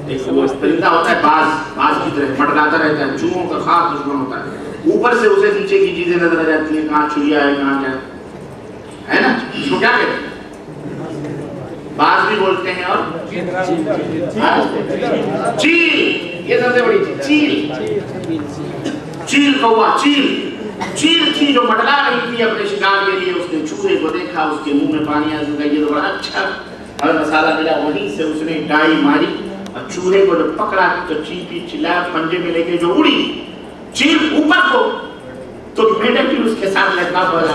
ایک وہ پرندہ ہوتا ہے باز کی طرح مٹراتا رہتا ہے، چوہوں کا خاص دشمن ہوتا ہے. اوپر سے اسے نیچے کی چیزیں نظر آ جاتی ہیں، کہاں چڑیا ہے کہاں کیا ہے نا. اس کو کیا کہتے ہیں؟ باز بھی بولتے ہیں، اور چیل، یہ سب سے بڑی چیل. چیل کوا، چیل تھی جو مٹلا رہی تھی اپنے شکار کے لیے. اس نے چوہے کو دیکھا، اس کے منہ میں پانی آ گیا، یہ تو بڑا اچھا اور مسالہ ملا. وہیں سے اس نے ڈائی ماری اور چوہے کو جو پکڑا تو چیپی چلا پنجے میں لے کے جو اڑی چیل اوپر کو، تو میٹھک بھی اس کے ساتھ لٹکا پڑا.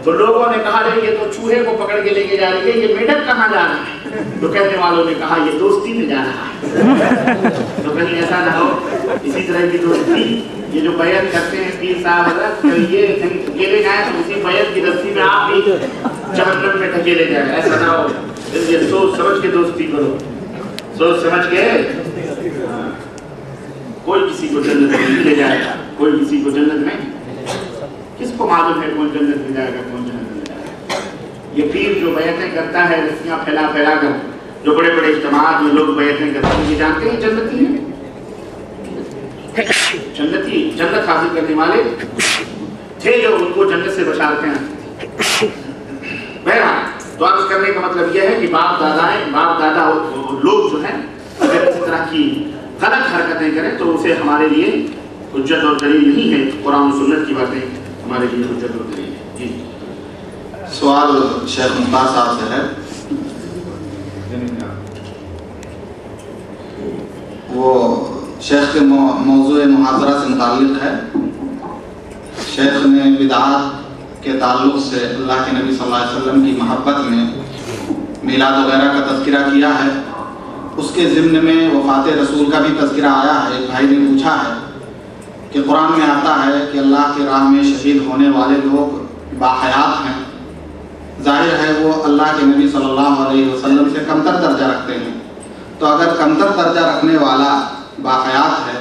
تو لوگوں نے کہا یہ تو چوہے کو پکڑ کے لے کے جا رہی ہے، یہ میٹھک کہاں جا رہا ہے؟ تو کہنے والوں نے کہا یہ دوستی میں جا رہا ہے. تو کہیں ایسا نہ ہو اسی طرح کی دوستی، یہ جو بیعت کرتے ہیں پیر صاحب حضرت، یہ اکیلے جائیں تو اسی بیعت کی رسی میں آپ بھی جہنم میں ڈھکیلے جائیں. ایسا نہ ہو. یہ سوچ سمجھ کے دوستی کرو، سوچ سمجھ کے. کوئی کسی کو جنت میں نہیں لے جائے گا، کوئی کسی کو جنت میں، کس کو معلوم ہے کون جنت میں جائے گا کون جنت میں جائے گا. یہ پیر جو بیعتیں کرتا ہے رسیاں پھیلا پھیلا کر، جو بڑے بڑے اجتماعات میں لوگ بیعتیں کرتے ہیں، یہ جانتے ہیں جنتی ہیں. جنتی جنت حاصل کرنے والے تھے جو ان کو جنت سے بشارتیں ہیں. بہرحال تو عرض کرنے کا مطلب یہ ہے کہ باپ دادا لوگ جو ہیں اگر اس طرح کی غلط حرکتیں کریں تو اسے ہمارے لیے حجت اور دلیل نہیں ہے. قرآن و سنت کی باتیں ہمارے لیے حجت اور دلیل ہے. جی سوال شیخ ممتاز صاحب سے ہے. وہ شیخ کے موضوع محاضرہ سے متعلق ہے. شیخ نے بدعات کے تعلق سے اللہ کے نبی صلی اللہ علیہ وسلم کی محبت میں میلاد وغیرہ کا تذکرہ کیا ہے، اس کے ضمن میں وفات رسول کا بھی تذکرہ آیا ہے۔ ایک بھائی نے پوچھا ہے کہ قرآن میں آتا ہے کہ اللہ کی راہ میں شہید ہونے والے لوگ باحیات ہیں، ظاہر ہے وہ اللہ کے نبی صلی اللہ علیہ وسلم سے کمتر درجہ رکھتے ہیں، تو اگر کمتر درجہ رکھنے والا باحیات ہے،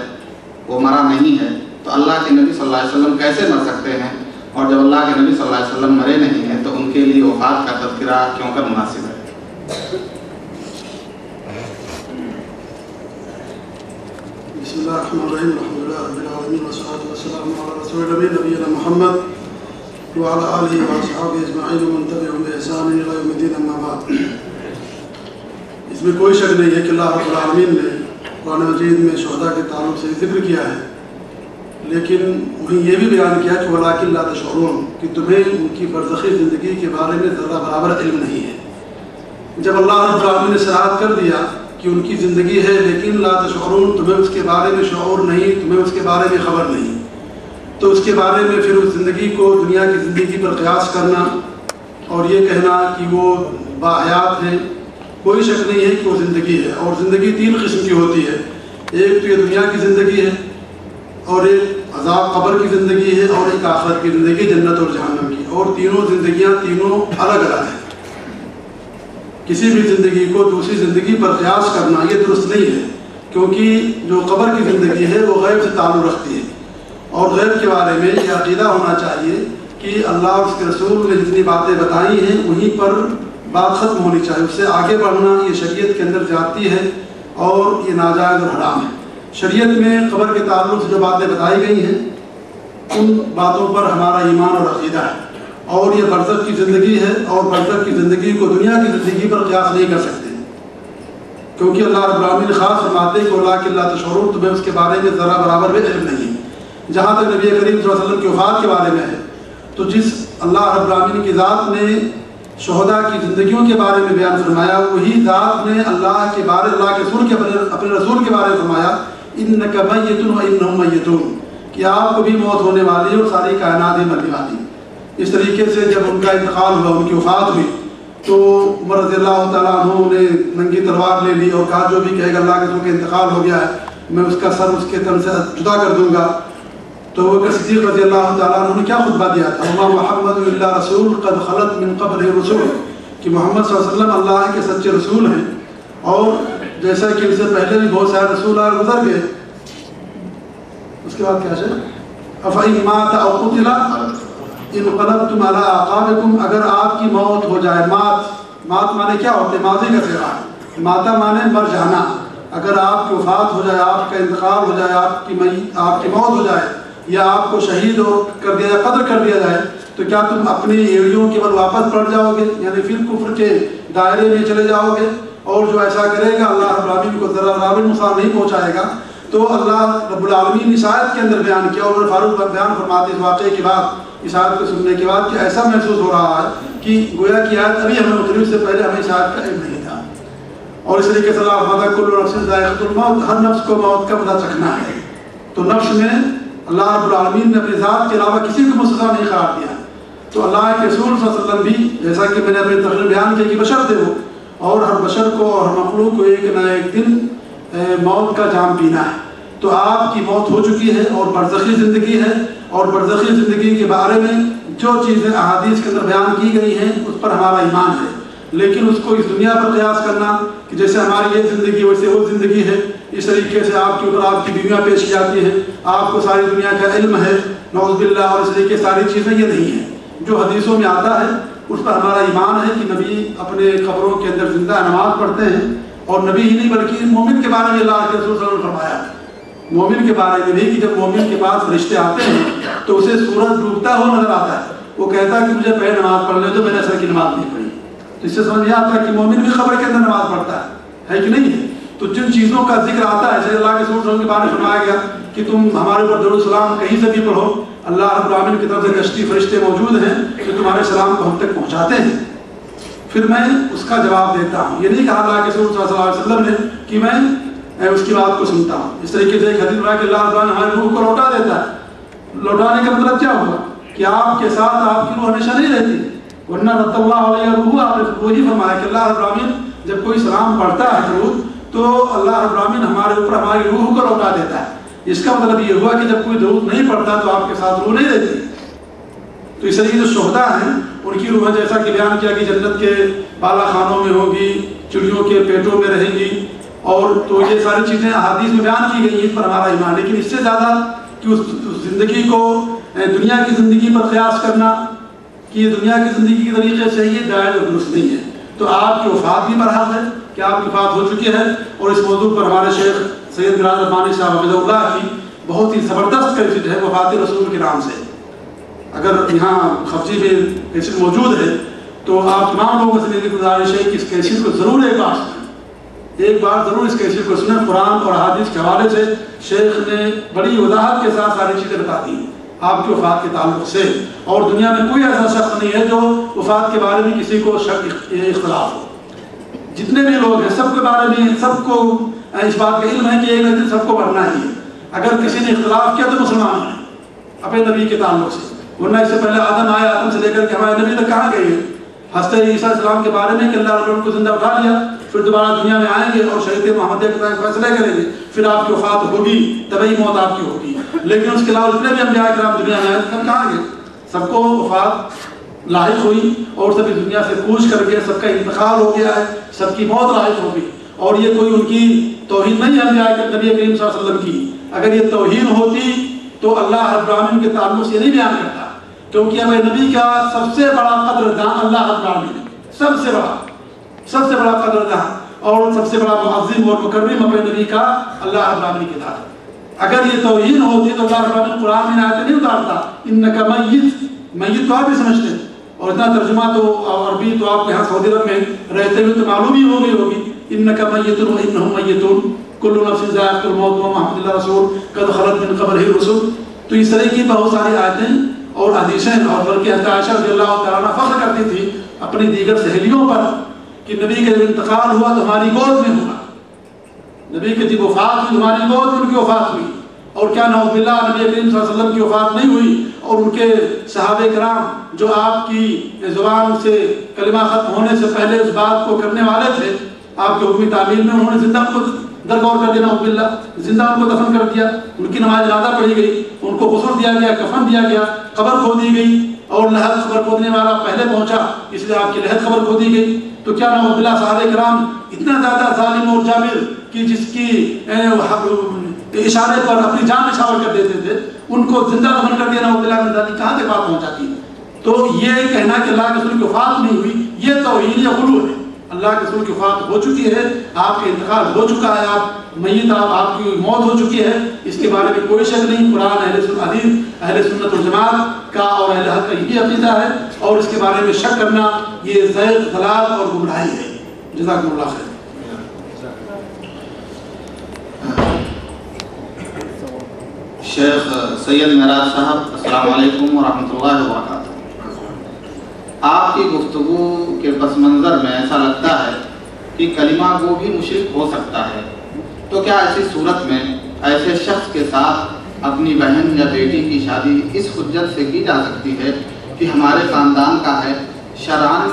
وہ مرا نہیں ہے، تو اللہ کے نبی صلی اللہ علیہ وسلم کیسے مر سکتے ہیں؟ اور جب اللہ کے نبی صلی اللہ علیہ وسلم مرے نہیں ہیں تو ان کے لیے وفات کا تذکرہ کیوں کر مناسب ہے؟ بسم اللہ الرحمن الرحیم، الحمدللہ رب العالمین والصلاة والسلام علی رسول نبی نبینا محمد وعلی آلہ واصحابہ اجمعین ومن تبعہم بإحسان الی یوم الدین، اما بعد۔ اس میں کوئی شک نہیں ہے کہ اللہ رب العالمین نے قرآن مجید میں شہداء کے تعلق سے ذکر کیا ہے، لیکن وہیں یہ بھی بیان کیا کہ وَلَٰكِن لَا تَشْعُرُونَ، کہ تمہیں ان کی برزخی زندگی کے بارے میں ذرہ برابر علم نہیں ہے۔ جب اللہ رب العالمین نے صراحت کر دیا کہ ان کی زندگی ہے لیکن لا تشعرون، تمہیں اس کے بارے میں شعور نہیں، تمہیں اس کے بارے میں خبر نہیں، تو اس کے بارے میں پھر اس زندگی کو دنیا کی زندگی پر قیاس کرنا اور یہ کہنا کہ وہ باحیات ہیں، کوئی شک نہیں ہے کہ وہ زندگی ہے۔ اور زندگی تین قسم کی ہوتی ہے، ایک تو یہ دنیا کی زندگی ہے، اور ایک عذاب قبر کی زندگی ہے، اور ایک آخرت کی زندگی جنت اور جہنم کی، اور تینوں زندگیاں تینوں الگ الگ ہیں۔ کسی بھی زندگی کو دوسری زندگی پر قیاس کرنا یہ درست نہیں ہے، کیونکہ جو قبر کی زندگی ہے وہ غیب سے تعلق رکھتی ہے، اور غیب کے بارے میں یہ عقیدہ ہونا چاہیے کہ اللہ اور اس کے رسول نے جتنی باتیں بتائی ہیں وہیں پر بات ختم ہونی چاہیے، اس سے آگے بڑھنا یہ شریعت کے اندر جاتی ہے اور یہ ناجائز اور حرام ہے۔ شریعت میں قبر کے تعلق سے جو باتیں بتائی گئی ہیں ان باتوں پر ہمارا ایمان اور عقیدہ ہے، اور یہ برزخ کی زندگی ہے، اور برزخ کی زندگی کو دنیا کی زندگی پر قیاس نہیں کر سکتے، کیونکہ اللہ رب العالمین خاص فرماتے ہیں کہ وَلَٰكِن لَا تَشْعُرُونَ، تمہیں اس کے بارے میں ذرا برابر بھی علم نہیں ہے۔ جہاں تک نبی کریم صلی اللہ علیہ وسلم کی وفات کے بارے میں ہے، تو جس اللہ رب العالمین کی ذات نے شہداء کی زندگیوں کے بارے میں بیان فرمایا، وہی ذات نے اللہ کے بارے، اللہ کے رسول کے اپنے رسول کے بارے میں فرمایا إِنَّكَ مَيِّتٌ وَإِنَّهُم مَيِّتُونَ، کہ آپ کو بھی موت ہونے والی ہے اور ساری کائنات ہی مرنے والی ہے۔ اس طریقے سے جب ان کا انتقال ہوا، ان کی وفات ہوئی، تو عمر رضی اللہ تعالیٰ عنہ نے ننگی تلوار لے لی اور کہا جو بھی کہے گا اللہ کے رسول کا انتقال ہو گیا ہے میں اس کا سر اس کے تن سے جدا کر دوں گا۔ تو وہ صدیق رضی اللہ تعالیٰ عنہ نے کیا خطبہ دیا تھا، وَمَا مُحَمَّدٌ إِلَّا رَسُولٌ قَدْ خَلَتْ مِن قَبْلِهِ الرُّسُلُ، کہ محمد صلی اللہ علیہ وسلم اللہ کے سچے رسول ہیں، اور جیسا کہ ان سے پہلے بھی بہت سارے رسول آئے گزر گئے۔ اس کے بعد کیا ہے، أَفَإِن مَاتَ أَوْ قُتِلَ انقلبتم علی اعقابکم، اگر آپ کی موت ہو جائے، مات مانے کیا ہوتے، ماضی کا صیغہ ہے، ماتا مانے مر جانا، اگر آپ کی وفات ہو جائے، آپ کا انتقال ہو جائے، آپ کی موت ہو جائے، یا آپ کو شہید کر دیا جائے، قتل کر دیا جائے، تو کیا تم اپنی ایڑیوں کے بل واپس پلٹ جاؤ گے، یعنی پھر کفر کے دائرے میں چلے جاؤ گے؟ اور جو ایسا کرے گا اللہ رب العالمین کو ذرا برابر نقصان نہیں پہنچائے گا۔ تو اللہ رب العالمین نے آیت کے اندر بیان کیا، اور فاروق بیان فرماتے اس واقعے کے بعد، اس آیت کو سننے کے بعد، کہ ایسا محسوس ہو رہا ہے کہ گویا کی آیت ابھی ہمیں اتری، اس سے پہلے ہمیں اس آیت کا علم نہیں تھا۔ اور اس طریقے سے اللہ فرماتا کل نفس ذائقۃ الموت، ہر نفس کو موت کا مزہ چکھنا ہے۔ تو نفس میں اللہ رب العالمین نے اپنی ذات کے علاوہ کسی کو مستثنیٰ نہیں قرار دیا۔ تو اللہ کے رسول صلی اللہ علیہ وسلم بھی، جیسا کہ میں نے اپنے تقریر بیان کیا کہ بشر تھے وہ، اور ہر بشر کو اور ہر مخلوق کو ایک نہ ایک دن موت کا جام پینا ہے۔ تو آپ کی موت ہو چکی ہے اور برزخی زندگی ہے، اور برزخی زندگی کے بارے میں جو چیزیں احادیث کے اندر بیان کی گئی ہیں اس پر ہمارا ایمان ہے، لیکن اس کو اس دنیا پر قیاس کرنا کہ جیسے ہماری یہ زندگی ویسے وہ زندگی ہے، اس طریقے سے آپ کے اوپر آپ کی دنیا پیش کی جاتی ہے، آپ کو ساری دنیا کا علم ہے نعوذ باللہ، اور اس طریقے ساری چیزیں یہ نہیں ہیں۔ جو حدیثوں میں آتا ہے اس پر ہمارا ایمان ہے کہ نبی اپنے قبروں کے اندر زندہ نماز پڑھتے ہیں، اور نبی ہی نہیں بلکہ مومن کے بارے میں اللہ کے رسول صلی اللہ علیہ وسلم نے فرمایا، مومن کے بارے میں بھی، کہ جب مومن کے پاس فرشتے آتے ہیں تو اسے سورج ڈوبتا ہوا نظر آتا ہے، وہ کہتا ہے کہ مجھے پہلے نماز پڑھ لے، تو میں نے عصر کی نماز نہیں پڑھی۔ تو اس سے سمجھ آتا ہے کہ مومن بھی قبر کے اندر نماز پڑھتا ہے کہ نہیں ہے؟ تو جن چیزوں کا ذکر آتا ہے، جیسے اللہ کے رسول صلی اللہ علیہ وسلم کے بارے میں فرمایا گیا کہ تم ہمارے اوپر درود السلام کہیں سے بھی پڑھو، اللہ رب العالمین کی طرف سے کشتی فرشتے موجود ہیں جو تمہارے سلام کو ہم تک پہنچاتے ہیں۔ پھر میں اس کا جواب دیتا ہوں، یہ نہیں کہا اللہ کے رسول صلی اللہ علیہ وسلم نے کہ میں اس کی بات کو سنتا ہوں۔ اس طریقے سے ایک حدیث میں کہ اللہ تعالیٰ ہمارے روح کو لوٹا دیتا ہے، لوٹانے کا مطلب کیا ہوا کہ آپ کے ساتھ آپ کی روح ہمیشہ نہیں رہتی، ورنہ رد اللہ علیہ روح، آپ نے وہی فرمایا کہ اللہ رب العالمین جب کوئی سلام پڑھتا ہے درود تو اللہ رب العالمین ہمارے اوپر ہماری روح کو لوٹا دیتا ہے۔ اس کا مطلب یہ ہوا کہ جب کوئی درود نہیں پڑھتا تو آپ کے ساتھ روح نہیں رہتی۔ تو اس طریقے جو شہداء ہیں ان کی روح جیسا کہ بیان کیا کہ جنت کے بالا خانوں میں ہوگی، چڑیوں کے پیٹوں میں رہیں گی، اور تو یہ ساری چیزیں احادیث میں بیان کی گئی ہیں، اس پر ہمارا ایمان۔ لیکن اس سے زیادہ کہ اس زندگی کو دنیا کی زندگی پر قیاس کرنا کہ یہ دنیا کی زندگی کے طریقے سے یہ جائز اور درست نہیں ہے۔ تو آپ کی وفات بھی برحق ہے کہ آپ کی وفات ہو چکی ہے، اور اس موضوع پر ہمارے شیخ سید مراد ربانی صاحب حفظہ اللہ کی بہت ہی زبردست کیسٹ ہے وفات رسول کے نام سے۔ اگر یہاں خفجی میں کیسٹ موجود ہے تو آپ تمام لوگوں سے میری گزارش ہے کہ اس کیسٹ کو ضرور ایک بار ضرور اس کیسٹ کو سنیں۔ قرآن اور حدیث کے حوالے سے شیخ نے بڑی وضاحت کے ساتھ ساری چیزیں بتا دی آپ کی وفات کے تعلق سے، اور دنیا میں کوئی ایسا شخص نہیں ہے جو وفات کے بارے میں کسی کو شک اختلاف ہو۔ جتنے بھی لوگ ہیں سب کے بارے میں سب کو اس بات کا علم ہے کہ ایک دن سب کو مرنا ہی ہے۔ اگر کسی نے اختلاف کیا تو مسلمان ہیں اپنے نبی کے تعلق سے، ورنہ اس سے پہلے آدم آئے، آدم سے لے کر کے ہمارے نبی تک کہاں گئے ہیں؟ حضرت عیسیٰ علیہ السلام کے بارے میں کہ اللہ رب العالمین کو زندہ اٹھا لیا، پھر دوبارہ دنیا میں آئیں گے اور شریعت محمدیہ کے تحت فیصلے کریں گے، پھر آپ کی وفات ہوگی، طبعی موت آپ کی ہوگی۔ لیکن اس کے علاوہ جتنے بھی انبیاء کرام دنیا میں آئے سب کہاں گئے؟ سب کو وفات لاحق ہوئی اور سب اس دنیا سے کوچ کر کے سب کا انتقال ہو گیا ہے، سب کی موت لاحق ہو گئی۔ اور یہ کوئی ان کی توہین نہیں ہے انبیاء نبی کریم صلی اللہ علیہ وسلم کی۔ اگر یہ توہین ہوتی تو اللہ رب العالمین کے تعلق سے نہیں بیان کرتا، کیونکہ ہمیں نبی کا سب سے بڑا قدردان اللہ رب العالمین ہے، سب سے بڑا قدردان اور سب سے بڑا معظم اور مکرم اپنے نبی کا اللہ رب العالمین کی ذات ہے۔ اگر یہ توہین ہوتی تو اللہ رب العالمین قرآن میں آیتیں نہیں اتارتا، انکا میت تو آپ بھی سمجھتے ہیں، اور اتنا ترجمہ تو عربی تو آپ یہاں سعودی عرب میں رہتے ہوئے تو معلوم ہی ہوگی انکا میت و انہم میتون کل نفس ذائقۃ الموت وما محمد رسول قد خلت من قبلہ الرسل۔ تو اس طرح کی بہت ساری آیتیں اور حدیثیں، اور بلکہ حضرت عائشہ رضی اللہ تعالیٰ عنہ فخر کرتی تھی اپنی دیگر سہیلیوں پر کہ نبی کا جب انتقال ہوا تو ہماری گود میں ہوا، نبی کی جب وفات ہوئی ہماری گود میں ان کی وفات ہوئی، اور کیا نعوذ باللہ نبی کریم صلی اللہ علیہ وسلم کی وفات نہیں ہوئی اور ان کے صحابہ کرام جو آپ کی زبان سے کلمہ ختم ہونے سے پہلے اس بات کو کرنے والے تھے، آپ کے حکمی تعمیل میں انہوں نے زندہ کو درگور کر دیا، نعوذ باللہ زندہ ان کو دفن کر دیا، ان کی نماز جنازہ پڑھی گئی، ان کو غسل دیا گیا، کفن دیا گیا، قبر کھودی گئی، اور لحد قبر کھودنے والا پہلے پہنچا اس لیے آپ کی لحد قبر کھودی گئی۔ تو کیا نعوذ باللہ صحابہ کرام اتنا زیادہ ظالم اور جابر کہ جس کی اشارے پر اپنی جان نچھاور کر دیتے تھے ان کو زندہ دفن کر دیا، نعوذ باللہ من ذالک، کہاں تک بات پہنچاتی ہے؟ تو یہ کہنا کہ اللہ کے رسول کی وفات نہیں ہوئی یہ توہین یا غلو ہے۔ اللہ کے رسول کی وفات ہو چکی ہے، آپ کا انتقال ہو چکا ہے، آپ میت، آپ کی موت ہو چکی ہے، اس کے بارے میں کوئی شک نہیں۔ قرآن اہل سنت والجماعت کا اور اہل حق کا یہی عقیدہ ہے، اور اس کے بارے میں شک کرنا یہ زیغ، ضلال اور گمراہی ہے۔ جزاکم اللہ خیر۔ شیخ سید معراج صاحب السلام علیکم ورحمۃ اللہ وبرکاتہ۔ آپ کی گفتگو کے پس منظر میں ایسا لگتا ہے کہ کلمہ گو بھی مشرک ہو سکتا ہے، تو کیا ایسی صورت میں ایسے شخص کے ساتھ اپنی بہن یا بیٹی کی شادی اس حجت سے کی جا سکتی ہے کہ ہمارے خاندان کا ہے، شرعاً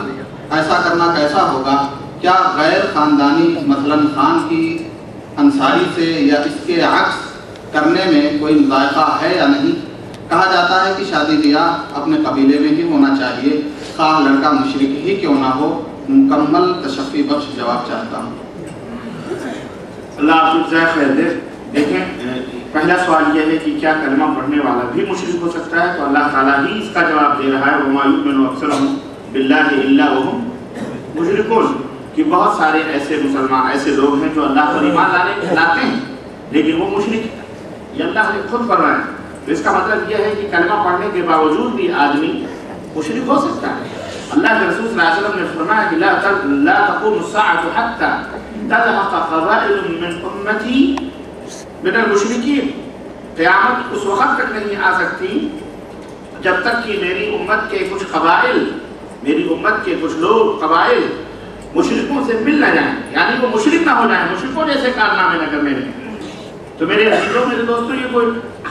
ایسا کرنا کیسا ہوگا؟ کیا غیر خاندانی مثلاً خان کی انصاری سے یا اس کے عکس کرنے میں کوئی مذائقہ ہے یا نہیں؟ کہا جاتا ہے کہ شادی بیاہ اپنے قبیلے میں ہی ہونا چاہیے، خواہ لڑکا مشرک ہی کیوں نہ ہو۔ مکمل تشفی بخش جواب چاہتا ہوں۔ اللہ آپ کو جزائے خیر دے۔ دیکھیں، پہلا سوال یہ ہے کہ کیا کلمہ پڑھنے والا بھی مشرک ہو سکتا ہے؟ تو اللہ تعالیٰ ہی اس کا جواب دے رہا ہے، وَمَا يُؤْمِنُ أَكْثَرُهُم بِاللَّهِ إِلَّا وَهُمْ مُشْرِكُونَ، کہ بہت سارے ایسے مسلمان ایسے لوگ ہیں جو اللہ پر ایمان لاتے ہیں لیکن وہ مشرک ہیں، یہ اللہ نے خود فرمایا ہے۔ تو اس کا مطلب یہ ہے کہ کلمہ پڑھنے کے باوجود بھی آدمی مشرک ہو سکتا ہے۔ اللہ کے رسول صلی اللہ علیہ وسلم نے فرمایا کہ لا تقوم الساعة حتى تذهب قبائل من امتی من المشرکین، قیامت اس وقت تک نہیں آ سکتی جب تک کہ میری امت کے کچھ قبائل، میری امت کے کچھ لوگ قبائل مشرکوں سے مل نہ جائیں، یعنی وہ مشرک نہ ہو جائیں، مشرکوں جیسے کارنامے نہ کرنے لگیں۔ تو میرے عزیزوں، میرے دوستوں، یہ کوئی